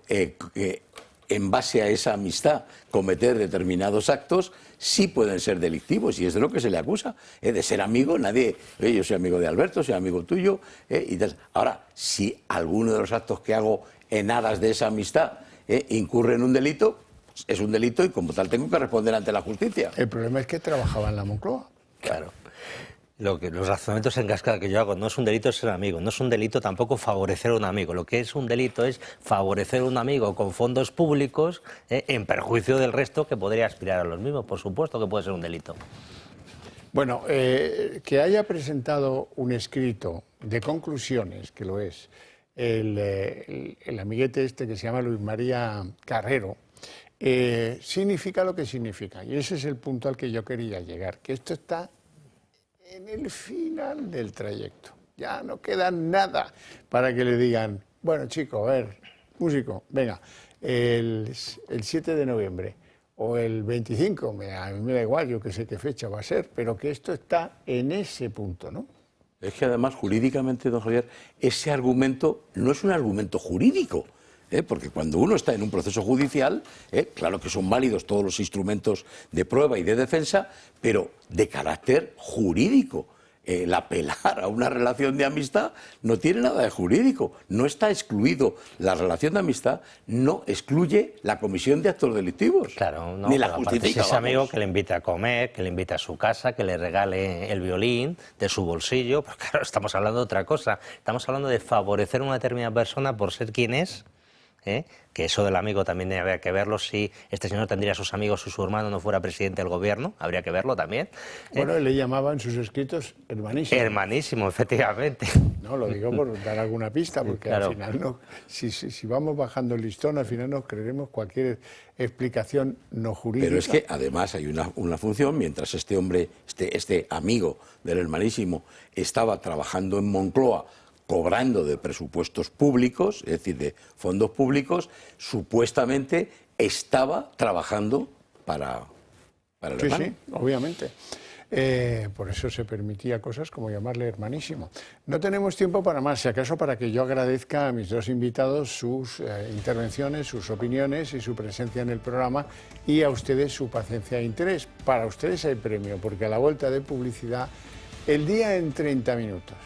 en base a esa amistad, cometer determinados actos sí pueden ser delictivos y es de lo que se le acusa. De ser amigo, nadie, yo soy amigo de Alberto, soy amigo tuyo. Y tal. Ahora, si alguno de los actos que hago en aras de esa amistad incurre en un delito, es un delito y como tal tengo que responder ante la justicia. El problema es que trabajaba en la Moncloa. Claro. Los razonamientos en cascada que yo hago, no es un delito ser amigo, no es un delito tampoco favorecer a un amigo. Lo que es un delito es favorecer a un amigo con fondos públicos en perjuicio del resto que podría aspirar a los mismos. Por supuesto que puede ser un delito. Bueno, que haya presentado un escrito de conclusiones, que lo es, el amiguete este que se llama Luis María Carrero, significa lo que significa. Y ese es el punto al que yo quería llegar, que esto está en el final del trayecto. Ya no queda nada para que le digan, bueno, chico, a ver, músico, venga, el 7 de noviembre o el 25, a mí me da igual, yo que sé qué fecha va a ser, pero que esto está en ese punto, ¿no? Es que además, jurídicamente, don Javier, ese argumento no es un argumento jurídico. Porque cuando uno está en un proceso judicial, claro que son válidos todos los instrumentos de prueba y de defensa, pero de carácter jurídico. El apelar a una relación de amistad no tiene nada de jurídico, no está excluido. La relación de amistad no excluye la comisión de actos delictivos. Claro, no, ni la justifica. Si ese amigo que le invita a comer, que le invita a su casa, que le regale el violín de su bolsillo, pues claro, estamos hablando de otra cosa. Estamos hablando de favorecer a una determinada persona por ser quien es. Que eso del amigo también habría que verlo, si este señor tendría a sus amigos si su hermano no fuera presidente del gobierno, habría que verlo también. Bueno, le llamaban sus escritos hermanísimo. Hermanísimo, efectivamente. No, lo digo por dar alguna pista, porque claro, al final no, si vamos bajando el listón, al final nos creeremos cualquier explicación no jurídica. Pero es que además hay una función, mientras este hombre, este amigo del hermanísimo, estaba trabajando en Moncloa, cobrando de presupuestos públicos, es decir, de fondos públicos, supuestamente estaba trabajando para el hermano. Sí, obviamente. Por eso se permitía cosas como llamarle hermanísimo. No tenemos tiempo para más, si acaso para que yo agradezca a mis dos invitados sus intervenciones, sus opiniones y su presencia en el programa, y a ustedes su paciencia e interés. Para ustedes hay premio, porque a la vuelta de publicidad, el día en 30 minutos.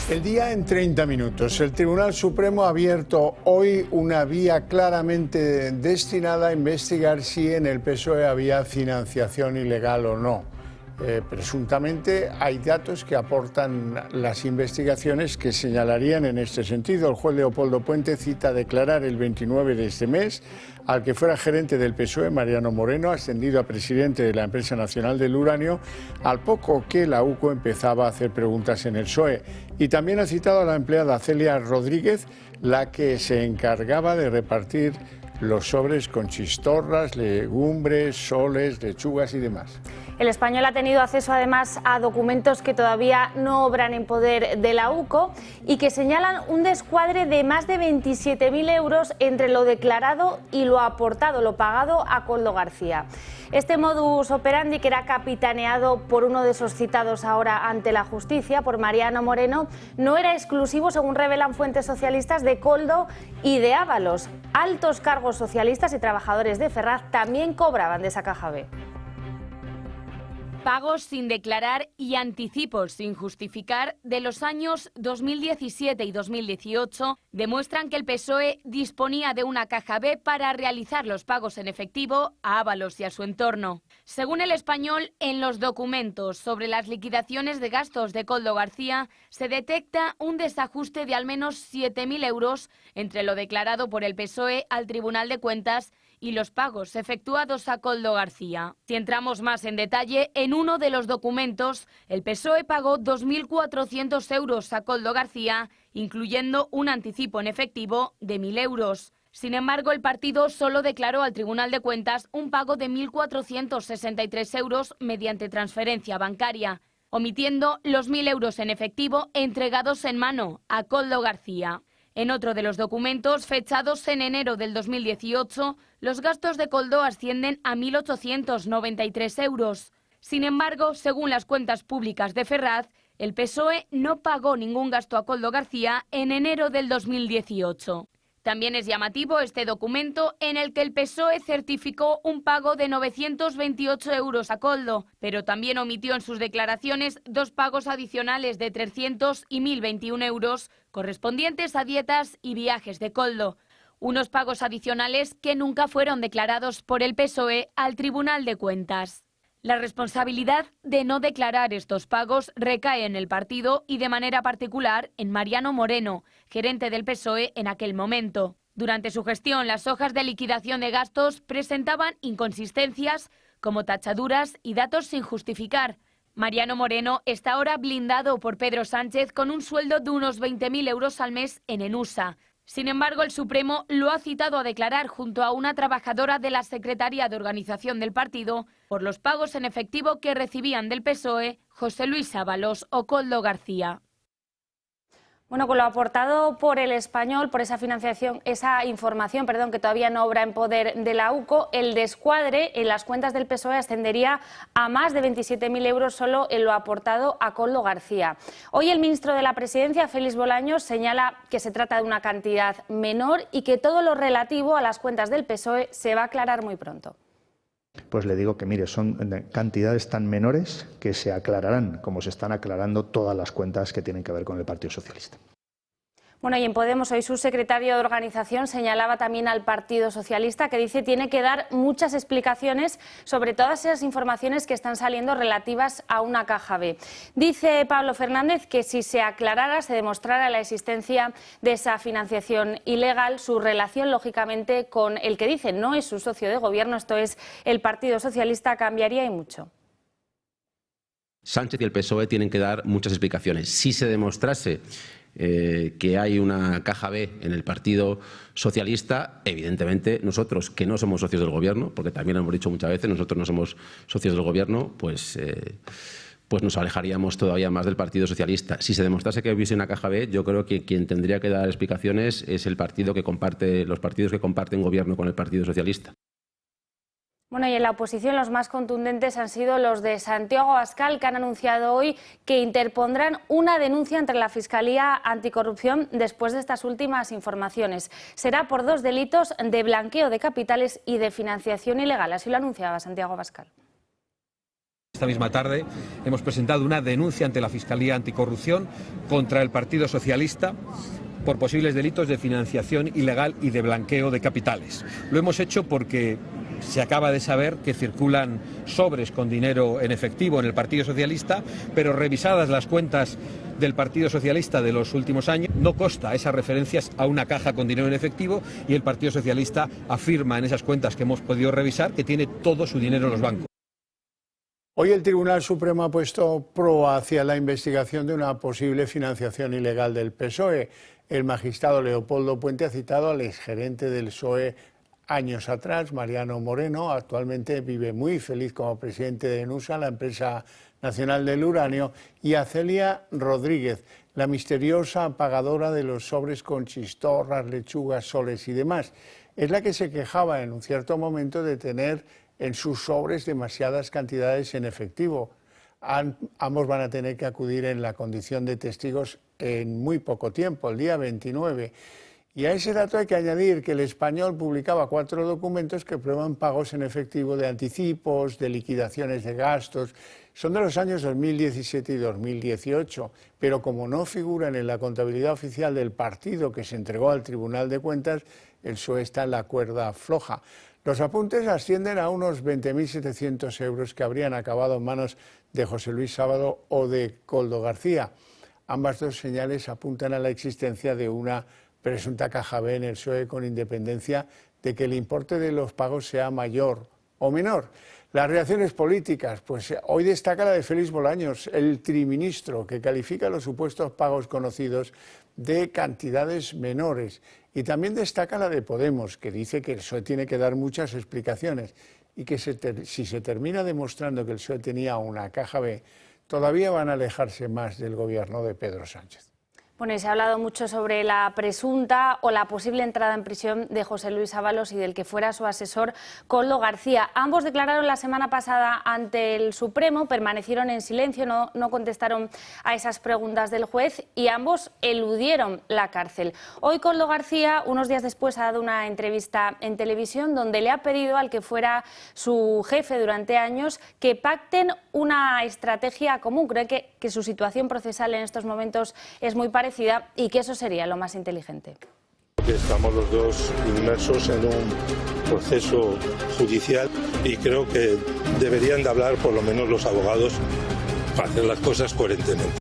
El día en 30 minutos. El Tribunal Supremo ha abierto hoy una vía claramente destinada a investigar si en el PSOE había financiación ilegal o no. Presuntamente hay datos que aportan las investigaciones que señalarían en este sentido. El juez Leopoldo Puente cita a declarar el 29 de este mes al que fuera gerente del PSOE, Mariano Moreno, ascendido a presidente de la Empresa Nacional del Uranio, al poco que la UCO empezaba a hacer preguntas en el PSOE. Y también ha citado a la empleada Celia Rodríguez, la que se encargaba de repartir los sobres con chistorras, legumbres, soles, lechugas y demás. El Español ha tenido acceso además a documentos que todavía no obran en poder de la UCO y que señalan un descuadre de más de 27.000 euros entre lo declarado y lo aportado, lo pagado a Koldo García. Este modus operandi, que era capitaneado por uno de esos citados ahora ante la justicia, por Mariano Moreno, no era exclusivo, según revelan fuentes socialistas, de Koldo y de Ábalos. Altos cargos socialistas y trabajadores de Ferraz también cobraban de esa caja B. Pagos sin declarar y anticipos sin justificar de los años 2017 y 2018 demuestran que el PSOE disponía de una caja B para realizar los pagos en efectivo a Ábalos y a su entorno. Según El Español, en los documentos sobre las liquidaciones de gastos de Koldo García se detecta un desajuste de al menos 7.000 euros entre lo declarado por el PSOE al Tribunal de Cuentas y los pagos efectuados a Koldo García. Si entramos más en detalle, en uno de los documentos, el PSOE pagó 2.400 euros a Koldo García, incluyendo un anticipo en efectivo de 1.000 euros. Sin embargo, el partido solo declaró al Tribunal de Cuentas un pago de 1.463 euros mediante transferencia bancaria, omitiendo los 1.000 euros en efectivo entregados en mano a Koldo García. En otro de los documentos, fechados en enero del 2018, los gastos de Koldo ascienden a 1.893 euros. Sin embargo, según las cuentas públicas de Ferraz, el PSOE no pagó ningún gasto a Koldo García en enero del 2018. También es llamativo este documento en el que el PSOE certificó un pago de 928 euros a Koldo, pero también omitió en sus declaraciones dos pagos adicionales de 300 y 1.021 euros correspondientes a dietas y viajes de Koldo. Unos pagos adicionales que nunca fueron declarados por el PSOE al Tribunal de Cuentas. La responsabilidad de no declarar estos pagos recae en el partido y de manera particular en Mariano Moreno, gerente del PSOE en aquel momento. Durante su gestión, las hojas de liquidación de gastos presentaban inconsistencias como tachaduras y datos sin justificar. Mariano Moreno está ahora blindado por Pedro Sánchez con un sueldo de unos 20.000 euros al mes en Enusa. Sin embargo, el Supremo lo ha citado a declarar junto a una trabajadora de la Secretaría de Organización del partido por los pagos en efectivo que recibían del PSOE José Luis Ábalos o Koldo García. Bueno, con lo aportado por El Español, por esa información que todavía no obra en poder de la UCO, el descuadre en las cuentas del PSOE ascendería a más de 27.000 euros solo en lo aportado a Koldo García. Hoy el ministro de la Presidencia, Félix Bolaños, señala que se trata de una cantidad menor y que todo lo relativo a las cuentas del PSOE se va a aclarar muy pronto. Pues le digo que, mire, son cantidades tan menores que se aclararán, como se están aclarando todas las cuentas que tienen que ver con el Partido Socialista. Bueno, y en Podemos hoy su secretario de organización señalaba también al Partido Socialista que dice tiene que dar muchas explicaciones sobre todas esas informaciones que están saliendo relativas a una caja B. Dice Pablo Fernández que si se aclarara, se demostrara la existencia de esa financiación ilegal, su relación lógicamente con el que dice no es su socio de gobierno, esto es el Partido Socialista, cambiaría y mucho. Sánchez y el PSOE tienen que dar muchas explicaciones. Si se demostrase que hay una caja B en el Partido Socialista, evidentemente nosotros, que no somos socios del Gobierno, porque también lo hemos dicho muchas veces, nosotros no somos socios del Gobierno, pues nos alejaríamos todavía más del Partido Socialista. Si se demostrase que hubiese una caja B, yo creo que quien tendría que dar explicaciones es el partido que comparte, los partidos que comparten Gobierno con el Partido Socialista. Bueno, y en la oposición los más contundentes han sido los de Santiago Abascal, que han anunciado hoy que interpondrán una denuncia ante la Fiscalía Anticorrupción después de estas últimas informaciones. Será por dos delitos de blanqueo de capitales y de financiación ilegal. Así lo anunciaba Santiago Abascal. Esta misma tarde hemos presentado una denuncia ante la Fiscalía Anticorrupción contra el Partido Socialista por posibles delitos de financiación ilegal y de blanqueo de capitales. Lo hemos hecho porque se acaba de saber que circulan sobres con dinero en efectivo en el Partido Socialista, pero revisadas las cuentas del Partido Socialista de los últimos años, no consta esas referencias a una caja con dinero en efectivo y el Partido Socialista afirma en esas cuentas que hemos podido revisar que tiene todo su dinero en los bancos. Hoy el Tribunal Supremo ha puesto proa hacia la investigación de una posible financiación ilegal del PSOE. El magistrado Leopoldo Puente ha citado al exgerente del PSOE, años atrás, Mariano Moreno, actualmente vive muy feliz como presidente de ENUSA, la empresa nacional del uranio, y a Celia Rodríguez, la misteriosa pagadora de los sobres con chistorras, lechugas, soles y demás. Es la que se quejaba en un cierto momento de tener en sus sobres demasiadas cantidades en efectivo. Ambos van a tener que acudir en la condición de testigos en muy poco tiempo, el día 29. Y a ese dato hay que añadir que El Español publicaba 4 documentos que prueban pagos en efectivo de anticipos, de liquidaciones de gastos. Son de los años 2017 y 2018, pero como no figuran en la contabilidad oficial del partido que se entregó al Tribunal de Cuentas, el PSOE está en la cuerda floja. Los apuntes ascienden a unos 20.700 euros que habrían acabado en manos de José Luis Sábado o de Koldo García. Ambas dos señales apuntan a la existencia de una presunta caja B en el PSOE, con independencia de que el importe de los pagos sea mayor o menor. Las reacciones políticas, pues hoy destaca la de Félix Bolaños, el triministro, que califica los supuestos pagos conocidos de cantidades menores. Y también destaca la de Podemos, que dice que el PSOE tiene que dar muchas explicaciones y que si se termina demostrando que el PSOE tenía una caja B, todavía van a alejarse más del gobierno de Pedro Sánchez. Bueno, y se ha hablado mucho sobre la presunta o la posible entrada en prisión de José Luis Ábalos y del que fuera su asesor, Koldo García. Ambos declararon la semana pasada ante el Supremo, permanecieron en silencio, no contestaron a esas preguntas del juez y ambos eludieron la cárcel. Hoy Koldo García, unos días después, ha dado una entrevista en televisión donde le ha pedido al que fuera su jefe durante años que pacten una estrategia común. Cree que su situación procesal en estos momentos es muy parecida y que eso sería lo más inteligente. Estamos los dos inmersos en un proceso judicial y creo que deberían de hablar por lo menos los abogados para hacer las cosas coherentemente.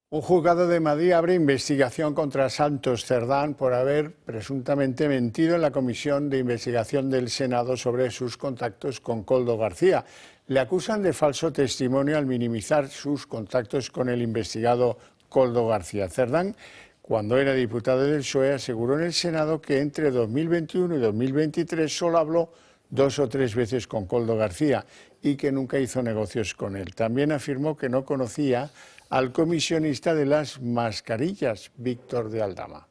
Un juzgado de Madrid abre investigación contra Santos Cerdán por haber presuntamente mentido en la comisión de investigación del Senado sobre sus contactos con Koldo García. Le acusan de falso testimonio al minimizar sus contactos con el investigado Koldo García. Cerdán, cuando era diputado del PSOE, aseguró en el Senado que entre 2021 y 2023 solo habló 2 o 3 veces con Koldo García y que nunca hizo negocios con él. También afirmó que no conocía al comisionista de las mascarillas, Víctor de Aldama.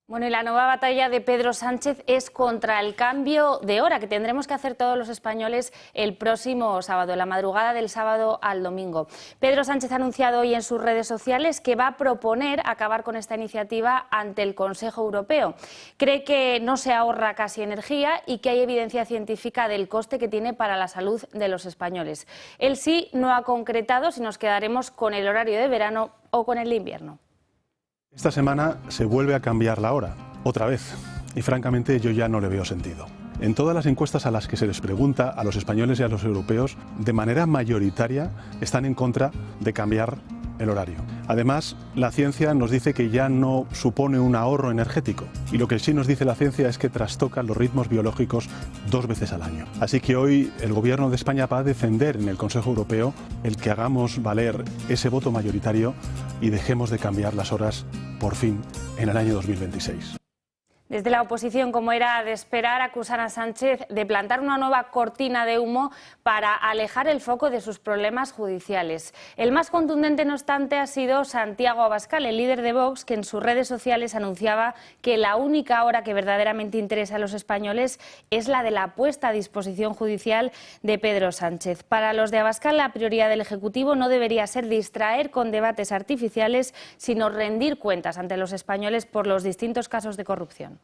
Bueno, y la nueva batalla de Pedro Sánchez es contra el cambio de hora que tendremos que hacer todos los españoles el próximo sábado, la madrugada del sábado al domingo. Pedro Sánchez ha anunciado hoy en sus redes sociales que va a proponer acabar con esta iniciativa ante el Consejo Europeo. Cree que no se ahorra casi energía y que hay evidencia científica del coste que tiene para la salud de los españoles. Él sí no ha concretado si nos quedaremos con el horario de verano o con el de invierno. Esta semana se vuelve a cambiar la hora, otra vez, y francamente yo ya no le veo sentido. En todas las encuestas a las que se les pregunta a los españoles y a los europeos, de manera mayoritaria están en contra de cambiar el horario. Además, la ciencia nos dice que ya no supone un ahorro energético, y lo que sí nos dice la ciencia es que trastoca los ritmos biológicos 2 veces al año. Así que hoy el Gobierno de España va a defender en el Consejo Europeo el que hagamos valer ese voto mayoritario y dejemos de cambiar las horas, por fin, en el año 2026. Desde la oposición, como era de esperar, acusan a Sánchez de plantar una nueva cortina de humo para alejar el foco de sus problemas judiciales. El más contundente, no obstante, ha sido Santiago Abascal, el líder de Vox, que en sus redes sociales anunciaba que la única hora que verdaderamente interesa a los españoles es la de la puesta a disposición judicial de Pedro Sánchez. Para los de Abascal, la prioridad del Ejecutivo no debería ser distraer con debates artificiales, sino rendir cuentas ante los españoles por los distintos casos de corrupción.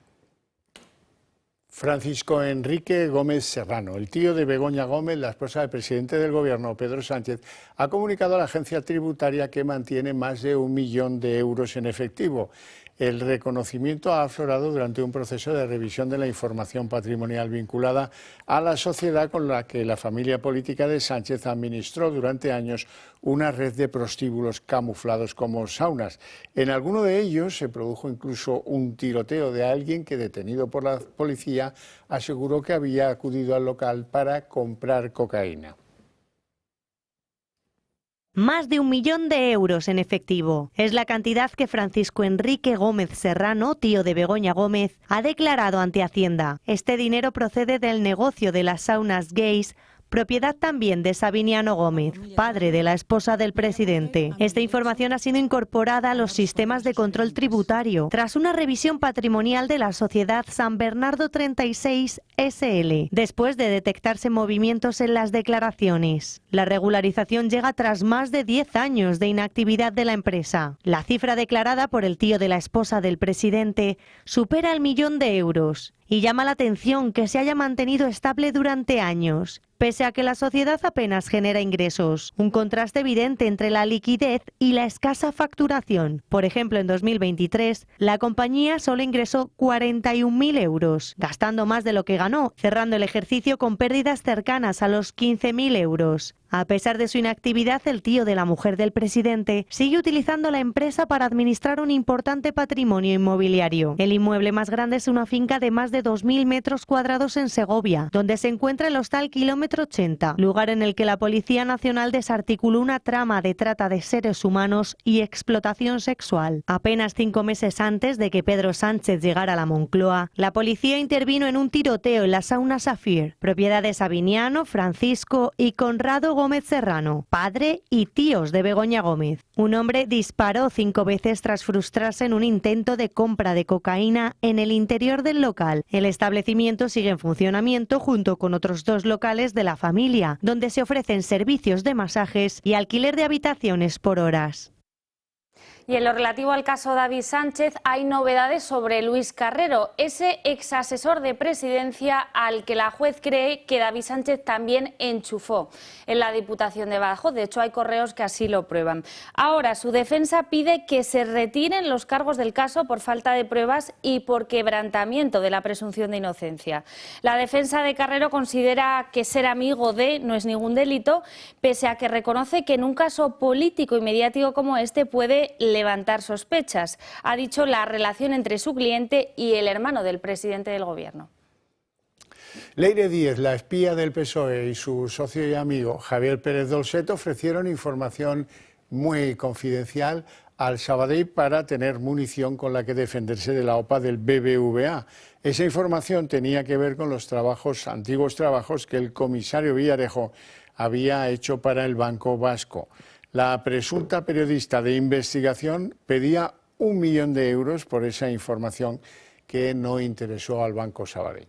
Francisco Enrique Gómez Serrano, el tío de Begoña Gómez, la esposa del presidente del Gobierno, Pedro Sánchez, ha comunicado a la agencia tributaria que mantiene más de 1 millón de euros en efectivo. El reconocimiento ha aflorado durante un proceso de revisión de la información patrimonial vinculada a la sociedad con la que la familia política de Sánchez administró durante años una red de prostíbulos camuflados como saunas. En alguno de ellos se produjo incluso un tiroteo de alguien que, detenido por la policía, aseguró que había acudido al local para comprar cocaína. Más de 1 millón de euros en efectivo. Es la cantidad que Francisco Enrique Gómez Serrano, tío de Begoña Gómez, ha declarado ante Hacienda. Este dinero procede del negocio de las saunas gays, propiedad también de Sabiniano Gómez, padre de la esposa del presidente. Esta información ha sido incorporada a los sistemas de control tributario tras una revisión patrimonial de la sociedad San Bernardo 36 SL, después de detectarse movimientos en las declaraciones. La regularización llega tras más de 10 años de inactividad de la empresa. La cifra declarada por el tío de la esposa del presidente supera el 1 millón de euros. Y llama la atención que se haya mantenido estable durante años, pese a que la sociedad apenas genera ingresos. Un contraste evidente entre la liquidez y la escasa facturación. Por ejemplo, en 2023, la compañía solo ingresó 41.000 euros, gastando más de lo que ganó, cerrando el ejercicio con pérdidas cercanas a los 15.000 euros. A pesar de su inactividad, el tío de la mujer del presidente sigue utilizando la empresa para administrar un importante patrimonio inmobiliario. El inmueble más grande es una finca de más de 2.000 metros cuadrados en Segovia, donde se encuentra el Hostal Kilómetro 80, lugar en el que la Policía Nacional desarticuló una trama de trata de seres humanos y explotación sexual. Apenas 5 meses antes de que Pedro Sánchez llegara a la Moncloa, la policía intervino en un tiroteo en la sauna Safir, propiedad de Sabiniano, Francisco y Conrado Gómez Serrano, padre y tíos de Begoña Gómez. Un hombre disparó 5 veces tras frustrarse en un intento de compra de cocaína en el interior del local. El establecimiento sigue en funcionamiento junto con otros 2 locales de la familia, donde se ofrecen servicios de masajes y alquiler de habitaciones por horas. Y en lo relativo al caso David Sánchez hay novedades sobre Luis Carrero, ese ex asesor de presidencia al que la juez cree que David Sánchez también enchufó en la Diputación de Badajoz. De hecho, hay correos que así lo prueban. Ahora, su defensa pide que se retiren los cargos del caso por falta de pruebas y por quebrantamiento de la presunción de inocencia. La defensa de Carrero considera que ser amigo de no es ningún delito, pese a que reconoce que en un caso político y mediático como este puede levantar sospechas. Ha dicho la relación entre su cliente y el hermano del presidente del gobierno. Leire Díez, la espía del PSOE, y su socio y amigo Javier Pérez Dolcet ofrecieron información muy confidencial al Sabadell para tener munición con la que defenderse de la OPA del BBVA. Esa información tenía que ver con los antiguos trabajos que el comisario Villarejo había hecho para el Banco Vasco. La presunta periodista de investigación pedía 1 millón de euros por esa información que no interesó al Banco Sabadell.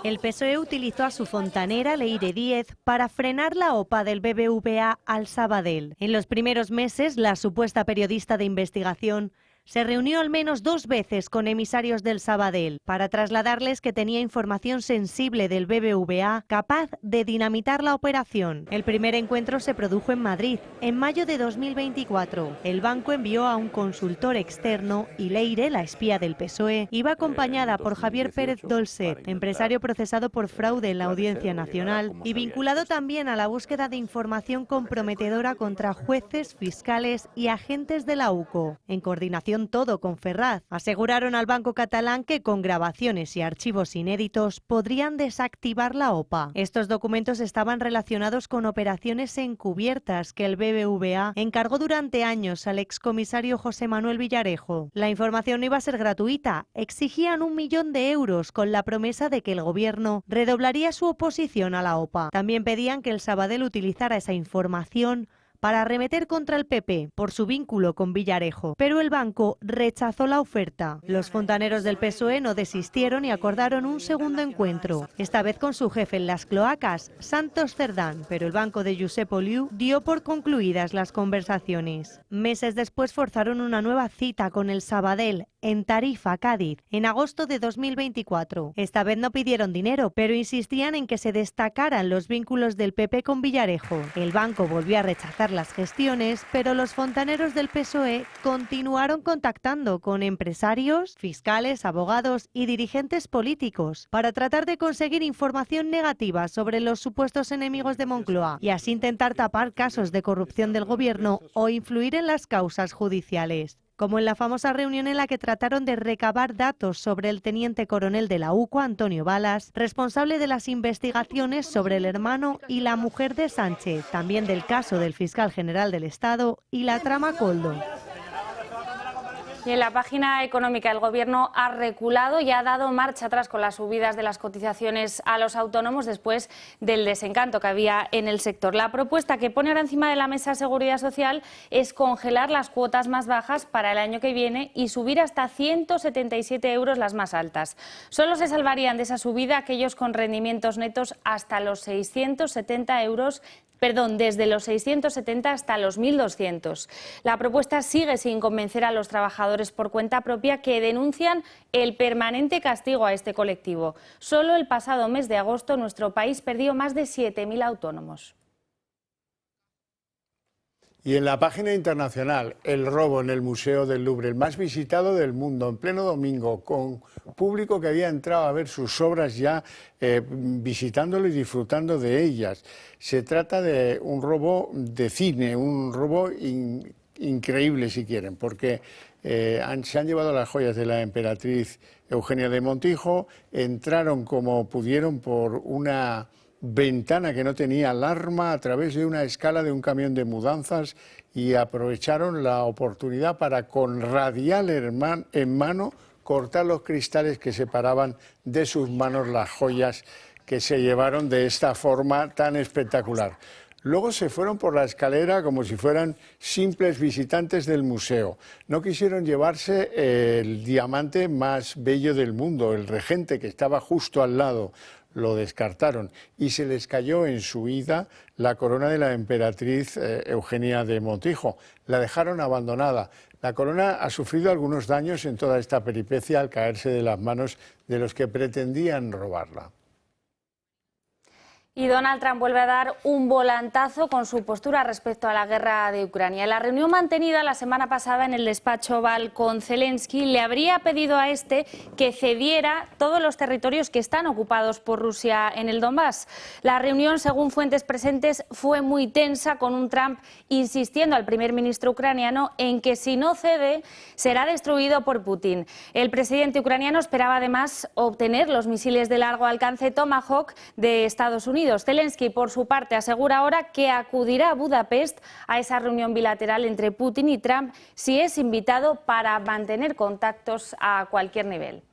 El PSOE utilizó a su fontanera Leire Díez para frenar la OPA del BBVA al Sabadell. En los primeros meses, la supuesta periodista de investigación se reunió al menos 2 veces con emisarios del Sabadell para trasladarles que tenía información sensible del BBVA capaz de dinamitar la operación. El primer encuentro se produjo en Madrid, en mayo de 2024. El banco envió a un consultor externo y Leire, la espía del PSOE, iba acompañada por Javier Pérez Dolcet, empresario procesado por fraude en la Audiencia Nacional y vinculado también a la búsqueda de información comprometedora contra jueces, fiscales y agentes de la UCO, en coordinación todo con Ferraz. Aseguraron al banco catalán que con grabaciones y archivos inéditos podrían desactivar la OPA. Estos documentos estaban relacionados con operaciones encubiertas que el BBVA encargó durante años al excomisario José Manuel Villarejo. La información no iba a ser gratuita, exigían 1 millón de euros con la promesa de que el gobierno redoblaría su oposición a la OPA. También pedían que el Sabadell utilizara esa información para arremeter contra el PP por su vínculo con Villarejo, pero el banco rechazó la oferta. Los fontaneros del PSOE no desistieron y acordaron un segundo encuentro, esta vez con su jefe en las cloacas, Santos Cerdán, pero el banco de Josep Oliu dio por concluidas las conversaciones. Meses después forzaron una nueva cita con el Sabadell en Tarifa, Cádiz, en agosto de 2024. Esta vez no pidieron dinero, pero insistían en que se destacaran los vínculos del PP con Villarejo. El banco volvió a rechazar las gestiones, pero los fontaneros del PSOE continuaron contactando con empresarios, fiscales, abogados y dirigentes políticos para tratar de conseguir información negativa sobre los supuestos enemigos de Moncloa y así intentar tapar casos de corrupción del gobierno o influir en las causas judiciales. como en la famosa reunión en la que trataron de recabar datos sobre el teniente coronel de la UCO, Antonio Balas, responsable de las investigaciones sobre el hermano y la mujer de Sánchez, también del caso del fiscal general del Estado y la trama Koldo. Y en la página económica el Gobierno ha reculado y ha dado marcha atrás con las subidas de las cotizaciones a los autónomos después del desencanto que había en el sector. La propuesta que pone ahora encima de la mesa Seguridad Social es congelar las cuotas más bajas para el año que viene y subir hasta 177 euros las más altas. Solo se salvarían de esa subida aquellos con rendimientos netos hasta los 670 euros. Desde los 670 hasta los 1.200. La propuesta sigue sin convencer a los trabajadores por cuenta propia que denuncian el permanente castigo a este colectivo. Solo el pasado mes de agosto nuestro país perdió más de 7.000 autónomos. Y en la página internacional, el robo en el Museo del Louvre, el más visitado del mundo, en pleno domingo, con público que había entrado a ver sus obras ya visitándolo y disfrutando de ellas. Se trata de un robo de cine, un robo increíble si quieren, porque se han llevado las joyas de la emperatriz Eugenia de Montijo, entraron como pudieron por una ventana que no tenía alarma a través de una escala de un camión de mudanzas y aprovecharon la oportunidad para con radial en mano cortar los cristales que separaban de sus manos las joyas que se llevaron de esta forma tan espectacular. Luego se fueron por la escalera como si fueran simples visitantes del museo. No quisieron llevarse el diamante más bello del mundo, el regente, que estaba justo al lado. Lo descartaron y se les cayó en su huida la corona de la emperatriz Eugenia de Montijo. La dejaron abandonada. La corona ha sufrido algunos daños en toda esta peripecia al caerse de las manos de los que pretendían robarla. Y Donald Trump vuelve a dar un volantazo con su postura respecto a la guerra de Ucrania. En la reunión mantenida la semana pasada en el despacho Oval con Zelensky, le habría pedido a este que cediera todos los territorios que están ocupados por Rusia en el Donbass. La reunión, según fuentes presentes, fue muy tensa, con un Trump insistiendo al primer ministro ucraniano en que si no cede será destruido por Putin. El presidente ucraniano esperaba además obtener los misiles de largo alcance Tomahawk de Estados Unidos. Zelensky, por su parte, asegura ahora que acudirá a Budapest a esa reunión bilateral entre Putin y Trump si es invitado para mantener contactos a cualquier nivel.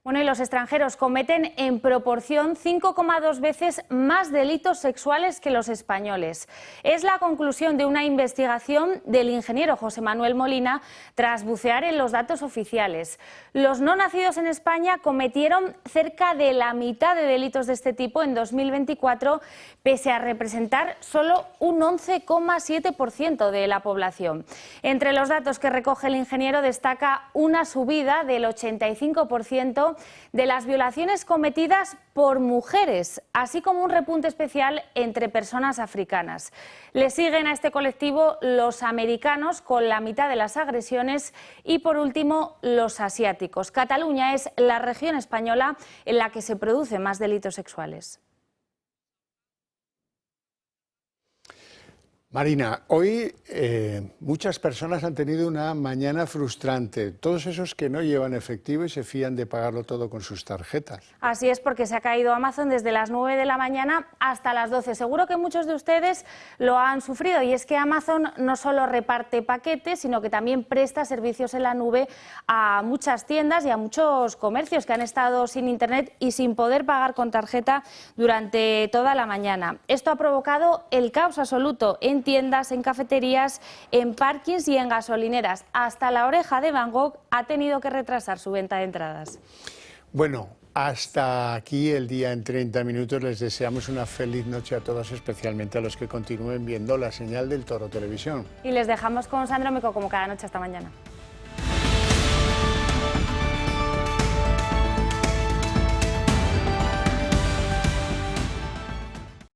Bueno, y los extranjeros cometen en proporción 5,2 veces más delitos sexuales que los españoles. Es la conclusión de una investigación del ingeniero José Manuel Molina tras bucear en los datos oficiales. Los no nacidos en España cometieron cerca de la mitad de delitos de este tipo en 2024, pese a representar solo un 11,7% de la población. Entre los datos que recoge el ingeniero destaca una subida del 85% de las violaciones cometidas por mujeres, así como un repunte especial entre personas africanas. Le siguen a este colectivo los americanos, con la mitad de las agresiones, y por último los asiáticos. Cataluña es la región española en la que se producen más delitos sexuales. Marina, hoy muchas personas han tenido una mañana frustrante. Todos esos que no llevan efectivo y se fían de pagarlo todo con sus tarjetas. Así es, porque se ha caído Amazon desde las 9 de la mañana hasta las 12. Seguro que muchos de ustedes lo han sufrido, y es que Amazon no solo reparte paquetes, sino que también presta servicios en la nube a muchas tiendas y a muchos comercios que han estado sin internet y sin poder pagar con tarjeta durante toda la mañana. Esto ha provocado el caos absoluto en tiendas, en cafeterías, en parkings y en gasolineras. Hasta la Oreja de Van Gogh ha tenido que retrasar su venta de entradas. Bueno, hasta aquí el día en 30 minutos. Les deseamos una feliz noche a todos, especialmente a los que continúen viendo La Señal del Toro Televisión. Y les dejamos con Sandro Meco como cada noche. Hasta mañana.